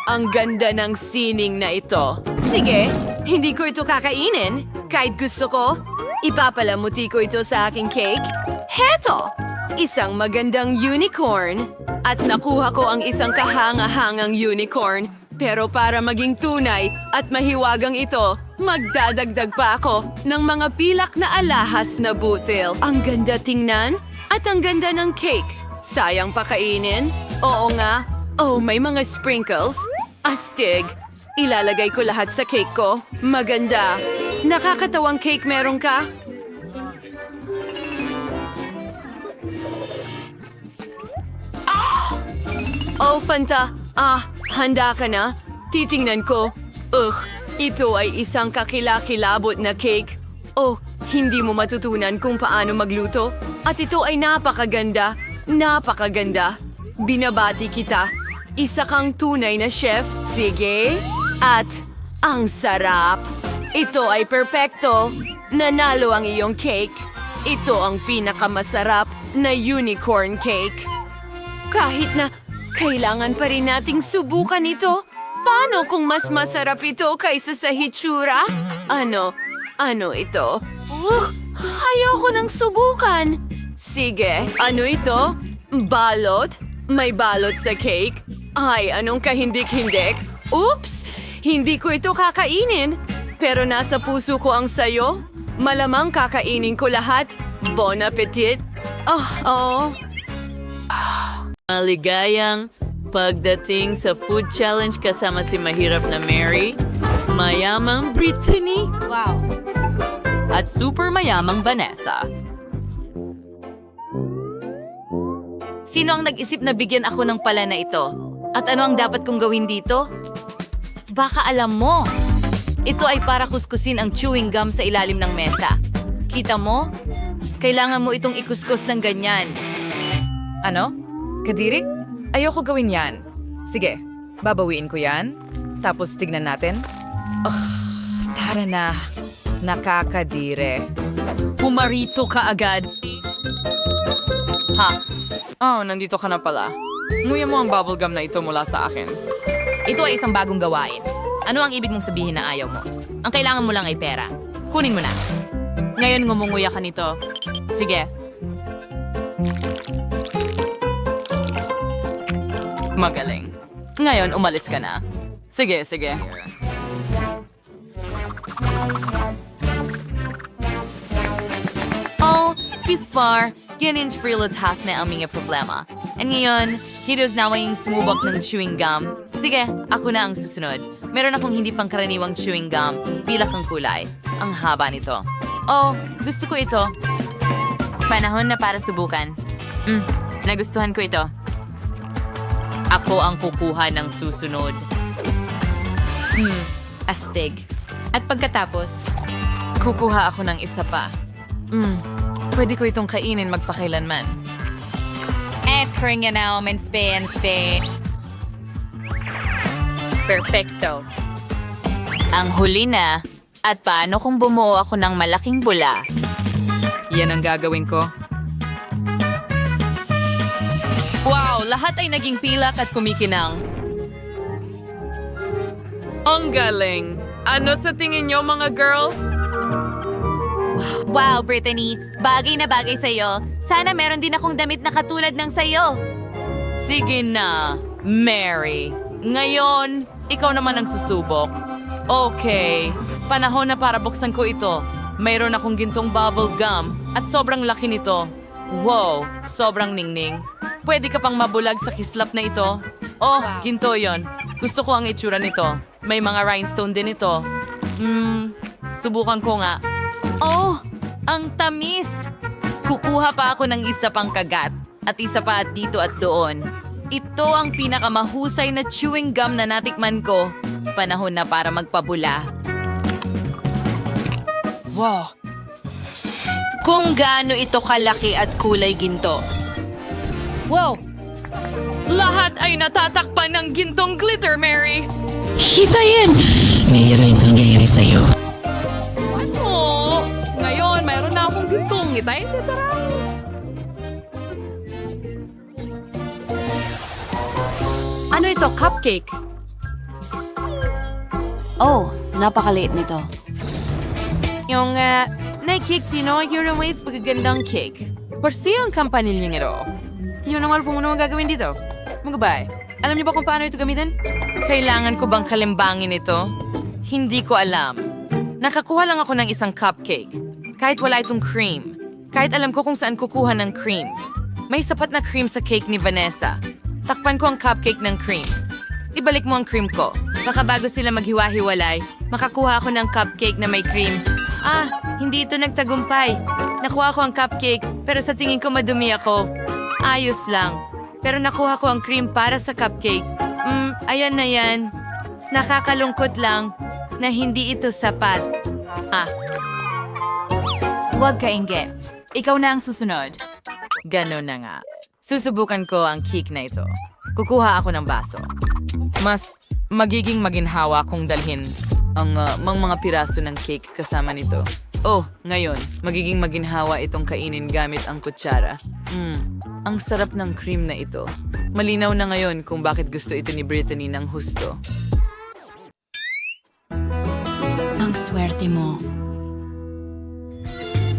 Ang ganda ng sining na ito. Sige, hindi ko ito kakainin. Kahit gusto ko, ipapalamuti ko ito sa aking cake. Heto! Isang magandang unicorn. At nakuha ko ang isang kahanga-hangang unicorn. Pero para maging tunay at mahiwagang ito, magdadagdag pa ako ng mga pilak na alahas na butil. Ang ganda tingnan at ang ganda ng cake. Sayang pakainin. Oo nga. Oh, may mga sprinkles. Astig. Ilalagay ko lahat sa cake ko. Maganda. Nakakatawang cake meron ka? Oh, Fanta. Handa ka na? Titingnan ko. Ito ay isang kakilakilabot na cake. Oh, hindi mo matutunan kung paano magluto. At ito ay napakaganda. Napakaganda. Binabati kita. Isa kang tunay na chef. Sige. At ang sarap. Ito ay perpekto. Nanalo ang iyong cake. Ito ang pinakamasarap na unicorn cake. Kahit na kailangan pa rin nating subukan ito. Paano kung mas masarap ito kaysa sa hitsura? Ano ito? Ayoko nang subukan. Sige, ano ito? Balot? May balot sa cake? Ay, anong kahindik-hindik? Oops! Hindi ko ito kakainin. Pero nasa puso ko ang sayo. Malamang kakainin ko lahat. Bon appetit! Maligayang pagdating sa food challenge kasama si mahirap na Mary, mayamang Brittany, at super mayamang Vanessa. Sino ang nag-isip na bigyan ako ng pala na ito? At ano ang dapat kong gawin dito? Baka alam mo. Ito ay para kuskusin ang chewing gum sa ilalim ng mesa. Kita mo? Kailangan mo itong ikuskus ng ganyan. Ano? Kadiri? Ayoko gawin yan. Sige, babawiin ko yan. Tapos tignan natin. Tara na. Nakakadire. Pumarito ka agad. Ha? Oh, nandito ka na pala. Nguya mo ang bubblegum na ito mula sa akin. Ito ay isang bagong gawain. Ano ang ibig mong sabihin na ayaw mo? Ang kailangan mo lang ay pera. Kunin mo na. Ngayon ngumunguya ka nito. Sige. Magaling. Ngayon, umalis ka na. Sige. Oh, bis far, ganins freelance na ang mga problema. At ngayon, hidos na yung sumubok ng chewing gum. Sige, ako na ang susunod. Meron akong hindi pangkaraniwang chewing gum, pilak ang kulay. Ang haba nito. Oh, gusto ko ito. Panahon na para subukan. Nagustuhan ko ito. Ako ang kukuha ng susunod. Astig. At pagkatapos, Kukuha ako ng isa pa. Pwede ko itong kainin magpakailanman. kanya na men spe. Perfecto. Ang huli na. At paano kung bumuo ako ng malaking bula? Yan ang gagawin ko. Wow, lahat ay naging pilak at kumikinang. Ang galing. Ano sa tingin niyo mga girls? Wow, Brittany. Bagay na bagay sa'yo. Sana meron din akong damit na katulad ng sa'yo. Sige na, Mary. Ngayon, ikaw naman ang susubok. Okay, panahon na para buksan ko ito. Mayroon akong gintong bubble gum at sobrang laki nito. Wow, sobrang ningning. Pwede ka pang mabulag sa kislap na ito. Oh, ginto yon. Gusto ko ang itsura nito. May mga rhinestone din ito. Subukan ko nga. Oh, ang tamis! Kukuha pa ako ng isa pang kagat at isa pa at dito at doon. Ito ang pinakamahusay na chewing gum na natikman ko. Panahon na para magpabula. Wow! Kung gaano ito kalaki at kulay ginto. Wow! Lahat ay natatakpan ng gintong glitter, Mary. Mayroon itong nangyayari sa'yo. Oh, ngayon mayroon na akong gintong. Itay, tara. Ano ito, cupcake? Oh, napakaliit nito. Yung, na-cake sino, yung ways pagagandang cake. Parsi ang kampanilyang ito. Yun ang alfo mo naman gagawin dito. Magabay, alam niyo ba kung paano ito gamitin? Kailangan ko bang kalimbangin ito? Hindi ko alam. Nakakuha lang ako ng isang cupcake. Kahit wala itong cream. Kahit alam ko kung saan kukuha ng cream. May sapat na cream sa cake ni Vanessa. Takpan ko ang cupcake ng cream. Ibalik mo ang cream ko. Baka bago sila maghiwa-hiwalay, makakuha ako ng cupcake na may cream. Ah, hindi ito nagtagumpay. Nakuha ko ang cupcake, pero sa tingin ko madumi ako. Ayos lang. Pero nakuha ko ang cream para sa cupcake. Ayan na yan. Nakakalungkot lang na hindi ito sapat. Huwag ka inggit. Ikaw na ang susunod. Ganon na nga. Susubukan ko ang cake na ito. Kukuha ako ng baso. Mas magiging maginhawa kung dalhin ang mga piraso ng cake kasama nito. Oh, ngayon, magiging maginhawa itong kainin gamit ang kutsara. Ang sarap ng cream na ito. Malinaw na ngayon kung bakit gusto ito ni Brittany ng husto. Ang swerte mo.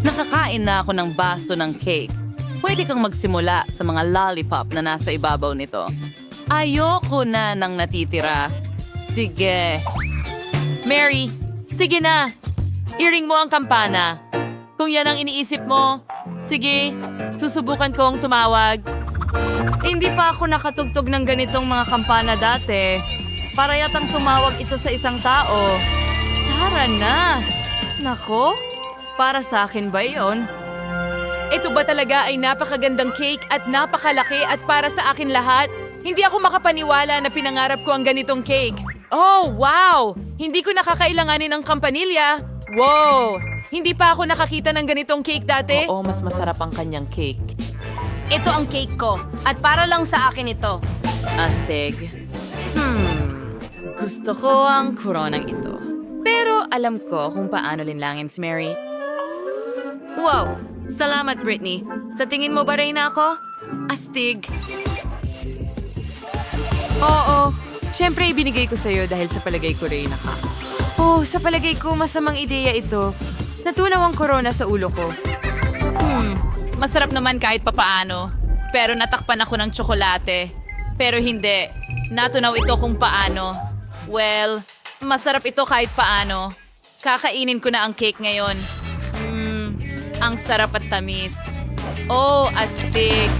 Nakakain na ako ng baso ng cake. Pwede kang magsimula sa mga lollipop na nasa ibabaw nito. Ayoko na ng natitira. Sige. Mary, sige na. I-ring mo ang kampana. Kung yan ang iniisip mo, sige, susubukan kong tumawag. Hindi pa ako nakatugtog ng ganitong mga kampana dati. Para yatang tumawag ito sa isang tao. Tara na. Nako, para sa akin ba yon? Ito ba talaga ay napakagandang cake at napakalaki at para sa akin lahat? Hindi ako makapaniwala na pinangarap ko ang ganitong cake. Oh, wow! Hindi ko nakakailanganin ng kampanilya. Wow! Hindi pa ako nakakita ng ganitong cake dati. Oo, mas masarap ang kanyang cake. Ito ang cake ko. At para lang sa akin ito. Astig. Gusto ko ang koronang ito. Pero alam ko kung paano linlangin si Mary. Wow! Salamat, Brittany. Sa tingin mo ba rin ako? Astig. Oo. Siyempre, ibinigay ko sa'yo dahil sa palagay ko rin ka. Oh, sa palagay ko, masamang ideya ito. Natunaw ang corona sa ulo ko. Masarap naman kahit papaano. Pero natakpan ako ng tsokolate. Pero hindi. Natunaw ito kung paano. Well, masarap ito kahit paano. Kakainin ko na ang cake ngayon. Ang sarap at tamis. Oh, astig.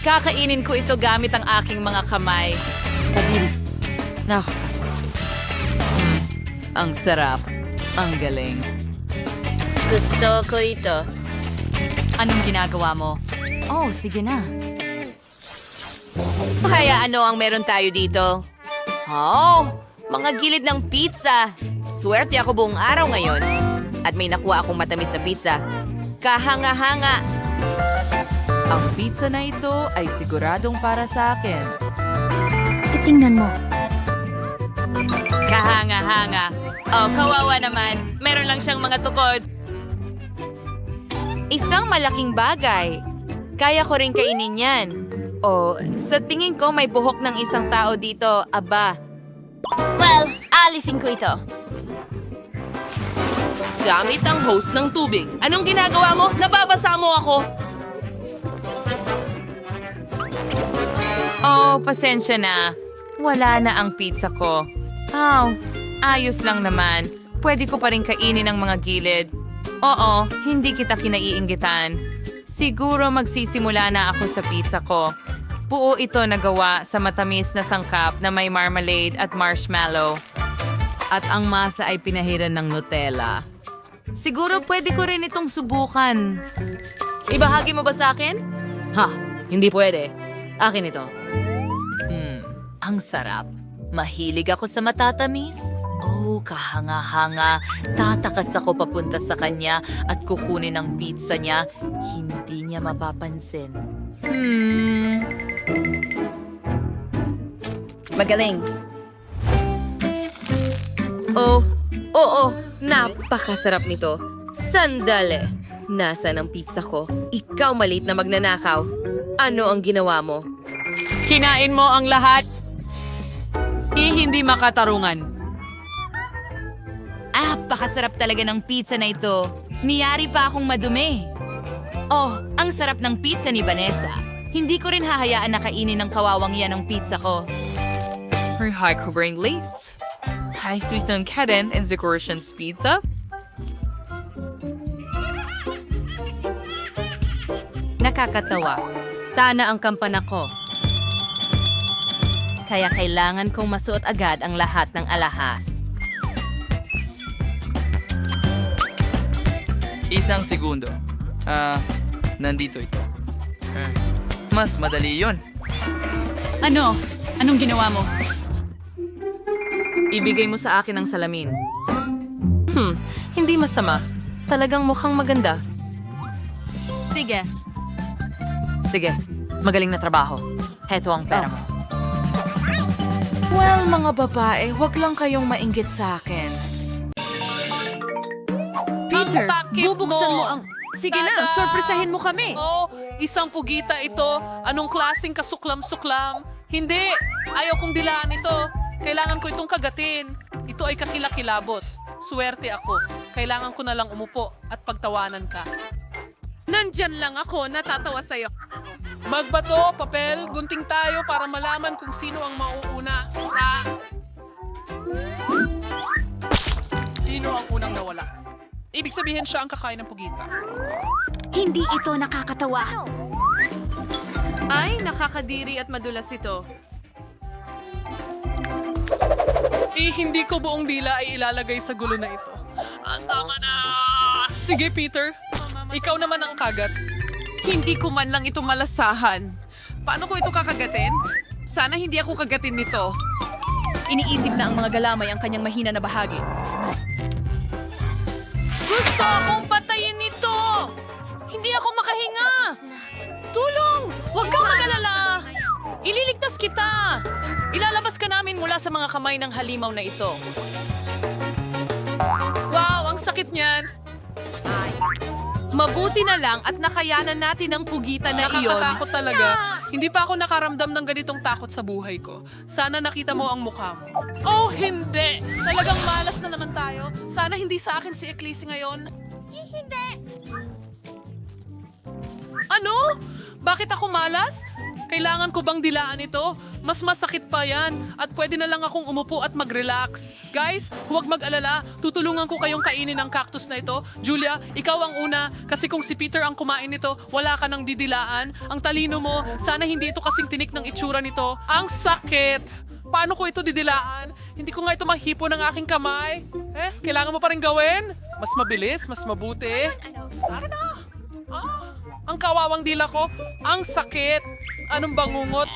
Kakainin ko ito gamit ang aking mga kamay. Nakakaswerte. Ang sarap. Ang galing. Gusto ko ito. Anong ginagawa mo? Oh, sige na. Kaya ano ang meron tayo dito? Oh, mga gilid ng pizza. Swerte ako buong araw ngayon. At may nakuha akong matamis na pizza. Kahanga-hanga. Ang pizza na ito ay siguradong para sa akin. Tingnan mo. Kahanga-hanga. Oh, kawawa naman. Meron lang siyang mga tukod. Isang malaking bagay. Kaya ko rin kainin yan. Oh, sa tingin ko may buhok ng isang tao dito. Aba. Well, alisin ko ito. Gamit ang hose ng tubig. Anong ginagawa mo? Nababasa mo ako. Oh, pasensya na. Wala na ang pizza ko. Oh, ayos lang naman. Pwede ko pa rin kainin ang mga gilid. Oo, hindi kita kinaiinggitan. Siguro magsisimula na ako sa pizza ko. Buo ito na gawa sa matamis na sangkap na may marmalade at marshmallow. At ang masa ay pinahiran ng Nutella. Siguro pwede ko rin itong subukan. Ibahagi mo ba sa akin? Ha, hindi pwede. Akin ito. Ang sarap. Mahilig ako sa matatamis. Oh, kahanga-hanga. Tatakas ako papunta sa kanya at kukunin ang pizza niya. Hindi niya mapapansin. Magaling. Oh, oo, napakasarap nito. Sandali. Nasaan ang pizza ko? Ikaw maliit na magnanakaw. Ano ang ginawa mo? Kinain mo ang lahat. Hindi makatarungan. Pakasarap talaga ng pizza na ito. Niyari pa akong madumi. Oh, ang sarap ng pizza ni Vanessa. Hindi ko rin hahayaan na kainin ng kawawang yan ang pizza ko. Her high covering lace. High sweet ng kaden and decorations pizza. Nakakatawa. Sana ang kampana ko. Kaya kailangan kong masuot agad ang lahat ng alahas. Isang segundo. Nandito ito. Mas madali yon. Ano? Anong ginawa mo? Ibigay mo sa akin ang salamin. Hindi masama. Talagang mukhang maganda. Sige. Sige. Magaling na trabaho. Heto ang pera mo. Well, mga babae, wag lang kayong mainggit sa akin. Peter, bubuksan mo ang... Sige na, sorpresahin mo kami. Oh, isang pugita ito. Anong klaseng kasuklam-suklam? Hindi! Ayaw kong dilaan ito. Kailangan ko itong kagatin. Ito ay kakilakilabot. Swerte ako. Kailangan ko na lang umupo at pagtawanan ka. Nandyan lang ako, natatawa sa'yo. Magbato, papel, gunting tayo para malaman kung sino ang mauuna. Sino ang unang nawala? Ibig sabihin siya ang kakain ng pugita. Hindi ito nakakatawa. Ay, nakakadiri at madulas ito. Hindi ko buong dila ay ilalagay sa gulo na ito. Tama na! Sige, Peter. Ikaw naman ang kagat. Hindi ko man lang ito malasahan. Paano ko ito kakagatin? Sana hindi ako kagatin nito. Iniisip na ang mga galamay ang kanyang mahina na bahagi. Gusto akong patayin nito! Hindi ako makahinga! Tulong! Huwag kang mag-alala! Ililigtas kita! Ilalabas ka namin mula sa mga kamay ng halimaw na ito. Wow, ang sakit niyan. Mabuti na lang at nakayanan natin ang pugita na iyon. Nakakatakot talaga. Hindi pa ako nakaramdam ng ganitong takot sa buhay ko. Sana nakita mo ang mukha mo. Oh, hindi! Talagang malas na naman tayo. Sana hindi sa akin si Eclisi ngayon. Hindi! Ano? Bakit ako malas? Kailangan ko bang dilaan ito? Mas masakit pa yan. At pwede na lang akong umupo at mag-relax. Guys, huwag mag-alala. Tutulungan ko kayong kainin ang cactus na ito. Julia, ikaw ang una. Kasi kung si Peter ang kumain nito, wala ka nang didilaan. Ang talino mo, sana hindi ito kasing tinik ng itsura nito. Ang sakit! Paano ko ito didilaan? Hindi ko nga ito mahipo ng aking kamay. Kailangan mo pa rin gawin? Mas mabilis, mas mabuti. Tara na! Ang kawawang dila ko, ang sakit. Anong bangungot?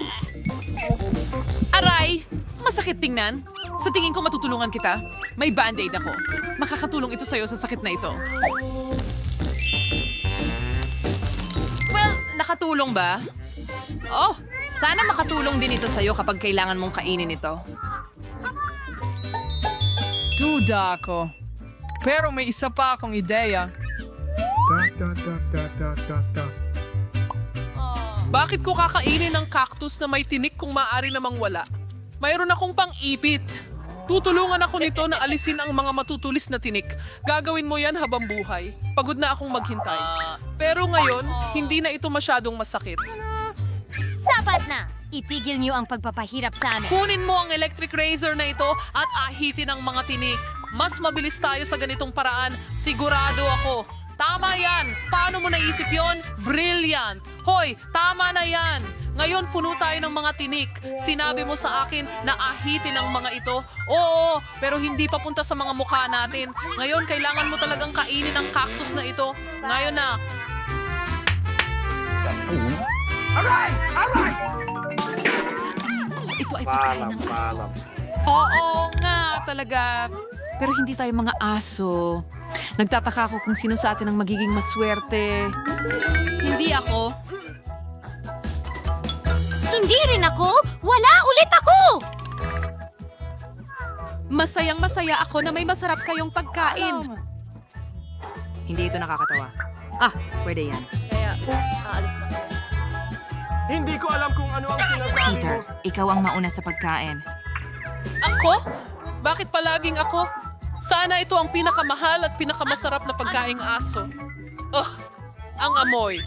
Aray! Masakit tingnan. Sa tingin ko matutulungan kita. May band-aid ako. Makakatulong ito sa'yo sa sakit na ito. Well, nakatulong ba? Oh, sana makatulong din ito sa'yo kapag kailangan mong kainin ito. Duda ako. Pero may isa pa akong ideya. Bakit ko kakainin ng cactus na may tinik kung maaari namang wala? Mayroon akong pang-ipit. Tutulungan ako nito na alisin ang mga matutulis na tinik. Gagawin mo yan habang buhay. Pagod na akong maghintay. Pero ngayon, hindi na ito masyadong masakit. Sapat na! Itigil niyo ang pagpapahirap sa amin. Kunin mo ang electric razor na ito at ahitin ang mga tinik. Mas mabilis tayo sa ganitong paraan. Sigurado ako. Tama yan! Paano mo naisip yon? Brilliant! Hoy, tama na yan! Ngayon puno tayo ng mga tinik. Sinabi mo sa akin na ahitin ang mga ito. Oo, pero hindi papunta sa mga mukha natin. Ngayon, kailangan mo talagang kainin ang cactus na ito. Ngayon na. Ito ay pagkain ng aso. Oo nga, talaga. Pero hindi tayo mga aso. Nagtataka ako kung sino sa atin ang magiging maswerte. Hindi ako. Hindi rin ako! Wala ulit ako! Masayang-masaya ako na may masarap kayong pagkain. Hindi ito nakakatawa. Pwede yan. Hindi ko alam kung ano ang sinasabi mo. Ikaw ang mauna sa pagkain. Ako? Bakit palaging ako? Sana ito ang pinakamahal at pinakamasarap na pagkaing aso. Ang amoy.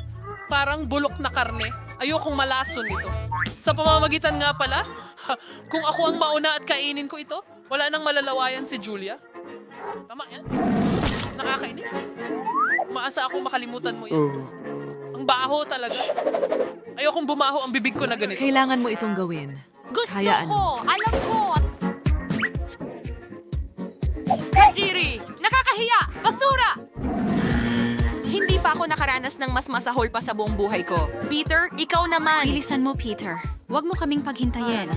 Parang bulok na karne. Ayokong malason ito. Sa pamamagitan nga pala, kung ako ang mauna at kainin ko ito, wala nang malalawayan si Julia. Tama yan. Nakakainis. Umaasa akong makalimutan mo yan. Ang baho talaga. Ayokong bumaho ang bibig ko na ganito. Kailangan mo itong gawin. Gusto Hayaan ko! Alam ko! Kadiri! Nakakahiya! Basura! Hindi pa ako nakaranas ng mas masahol pa sa buong buhay ko. Peter, ikaw naman! Bilisan mo, Peter. Huwag mo kaming paghintayin.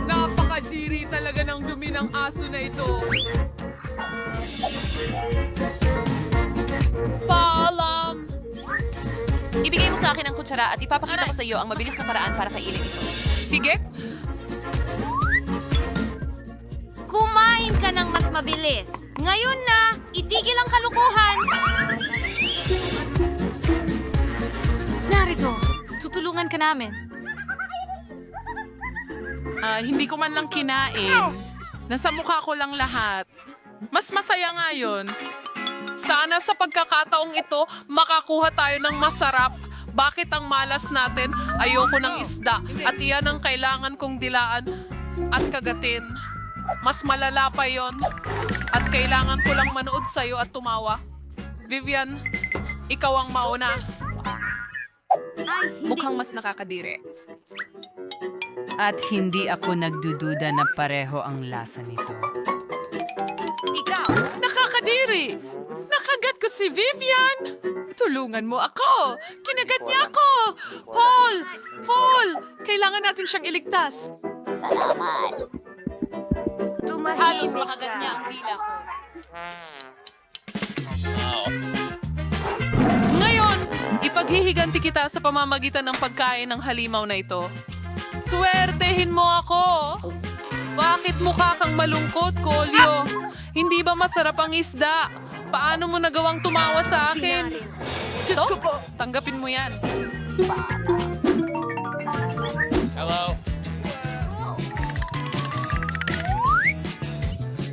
Napakadiri talaga ng dumi ng aso na ito. Paalam! Ibigay mo sa akin ang kutsara at ipapakita ko sa iyo ang mabilis na paraan para kainin ito. Sige. Kumain ka ng mas mabilis. Ngayon na, itigil ang kalukuhan. Narito! Tutulungan ka namin. Hindi ko man lang kinain. Nasa mukha ko lang lahat. Mas masaya nga yun. Sana sa pagkakataong ito, makakuha tayo ng masarap. Bakit ang malas natin? Ayoko ng isda. At iyan ang kailangan kong dilaan at kagatin. Mas malala pa yon. At kailangan ko lang manood sa'yo at tumawa. Vivian, ikaw ang mauna. Mukhang mas nakakadiri. At hindi ako nagdududa na pareho ang lasa nito. Nakakadiri! Nakagat ko si Vivian! Tulungan mo ako! Kinagat niya ako! Paul! Paul! Kailangan natin siyang iligtas. Salamat. Halos Tumahimik makagat niya ka. ang dila ko. Ngayon, ipaghihiganti kita sa pamamagitan ng pagkain ng halimaw na ito. Swertehin mo ako! Bakit mukha kang malungkot, Kolyo? Hindi ba masarap ang isda? Paano mo nagawang tumawa sa akin? Ito? Tanggapin mo yan.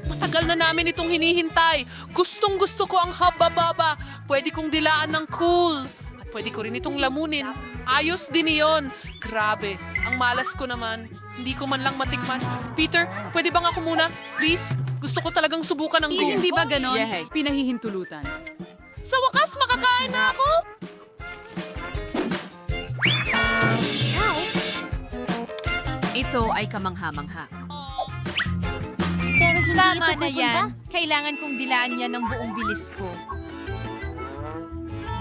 Matagal na namin itong hinihintay. Gustong gusto ko ang habababa. Pwede kong dilaan ng cool. At pwede ko rin itong lamunin. Ayos din iyon. Grabe, ang malas ko naman. Hindi ko man lang matikman. Peter, pwede bang ako muna? Please? Gusto ko talagang subukan ng goong. Hindi ba ganon? Pinahihintulutan. Sa wakas, makakain na ako? Ito ay kamangha-mangha. Pero hindi Tama ito na pupunta. yan. Kailangan kong dilaan yan ng buong bilis ko.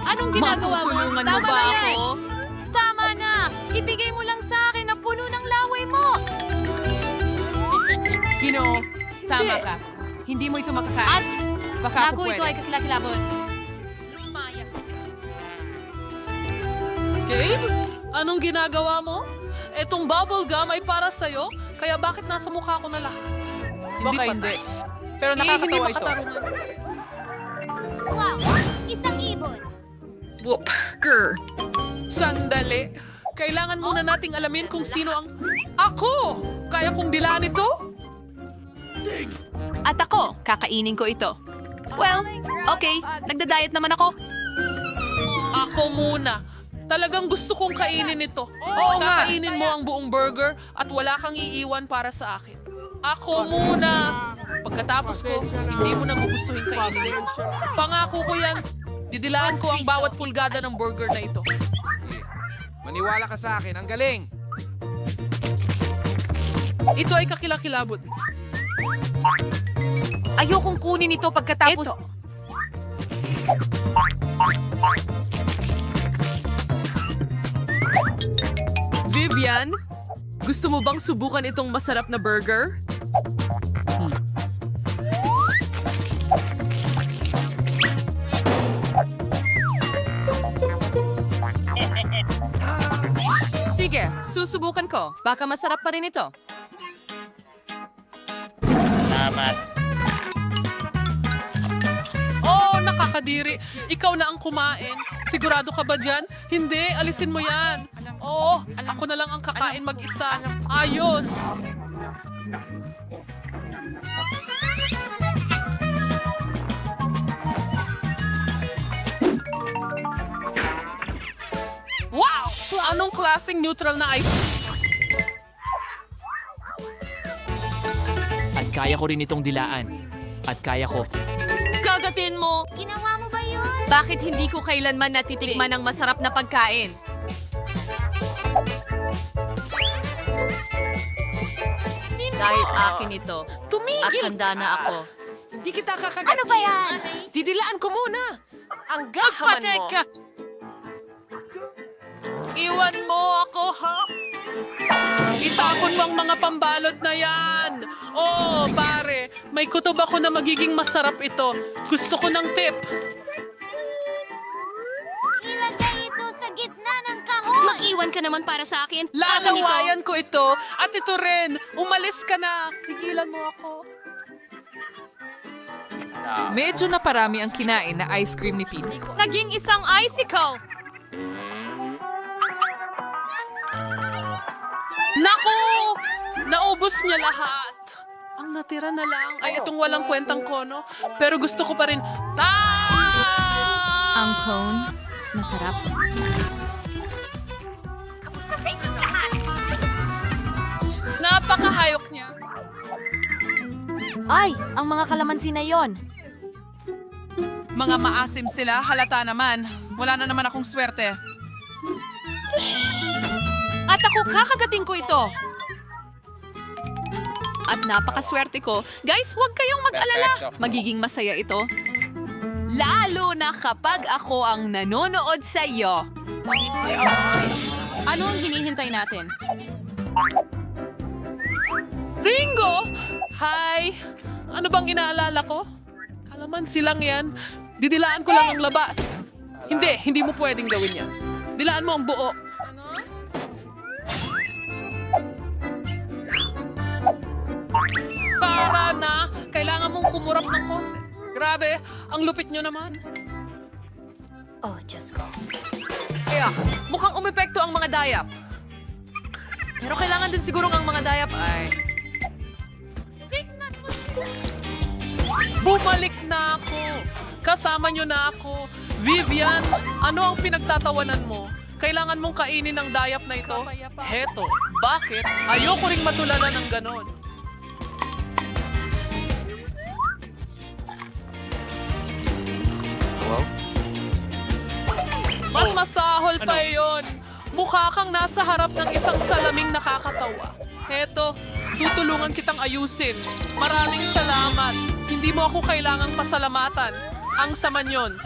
Anong ginagawa mo? Matutulungan mo Tama ba na yan. ako? Tama na! Ibigay mo lang sa akin ang puno ng laway mo! Ginoo, tama ka. Hindi mo ito makakain. At Baka naku, ako ito pwede. ay kakilakilabot. Gabe, anong ginagawa mo? Etong bubble gum ay para sa'yo, kaya bakit nasa mukha ko na lahat? Hindi hindi. Pero nakakatawa ito. Wow, isang ibon. Whoop. Grr. Sandali. Kailangan muna nating alamin kung sino ang... Ako! Kaya kong dilaan ito? At ako, kakainin ko ito. Well, okay. Nagda-diet naman ako. Ako muna. Talagang gusto kong kainin ito. Kakainin mo ang buong burger at wala kang iiwan para sa akin. Ako muna. Pagkatapos ko, hindi mo na gugustuhin kainin. Pangako ko yan. Didilaan ko ang bawat pulgada ng burger na ito. Maniwala ka sa akin, ang galing. Ito ay kakilakilabot. Ayokong kunin ito pagkatapos... Ito. Vivian, gusto mo bang subukan itong masarap na burger? Sige, susubukan ko. Baka masarap pa rin ito. Oh, nakakadiri. Ikaw na ang kumain. Sigurado ka ba dyan? Hindi, alisin mo yan. Oo, ako na lang ang kakain mag-isa. Ayos. Wow! Anong klaseng neutral na ice? At kaya ko rin itong dilaan. At kaya ko. Kagatin mo! Ginawa mo ba yun? Bakit hindi ko kailanman natitikman ng masarap na pagkain? Dahil akin ito. At handa na ako. Hindi kita kakagat. Ano ba yan? Didilaan ko muna. Ang gahaman mo. Iwan mo ako, ha? Itapon mo ang mga pambalot na yan. Oh, pare, may kutob ako na magiging masarap ito. Gusto ko ng tip. Ilagay ito sa gitna ng kahon. Mag-iwan ka naman para sa akin. Lalawayan ko ito. At ito rin. Umalis ka na. Tigilan mo ako. Medyo naparami ang kinain na ice cream ni Pete. Naging isang icicle! Naku! Naubos niya lahat. Ang natira na lang ay itong walang kwentang kono. Pero gusto ko pa rin. Ah! Ang cone, masarap. Kamusta sa inyong lahat? Napakahayok niya. Ay, ang mga kalamansi na yon. Mga maasim sila, halata naman. Wala na naman akong swerte. At ako, kakagating ko ito. At napakaswerte ko. Guys, huwag kayong mag-alala. Magiging masaya ito. Lalo na kapag ako ang nanonood sa iyo. Ano ang hinihintay natin? Ringo! Hi! Ano bang inaalala ko? Kalamansi lang yan. Didilaan ko lang ang labas. Hindi mo pwedeng gawin yan. Dilaan mo ang buo. Para na! Kailangan mong kumurap ng konti. Grabe, ang lupit nyo naman. Oh, Diyos ko. Kaya, mukhang umepekto ang mga dayap. Pero kailangan din sigurong ang mga dayap ay... Bumalik na ako. Kasama nyo na ako. Vivian, ano ang pinagtatawanan mo? Kailangan mong kainin ang dayap na ito? Heto, bakit? Ayoko ring matulala ng ganon. Mas masahol pa yon. Mukha kang nasa harap ng isang salaming nakakatawa. Heto, tutulungan kitang ayusin. Maraming salamat. Hindi mo ako kailangang pasalamatan. Ang sama nyon.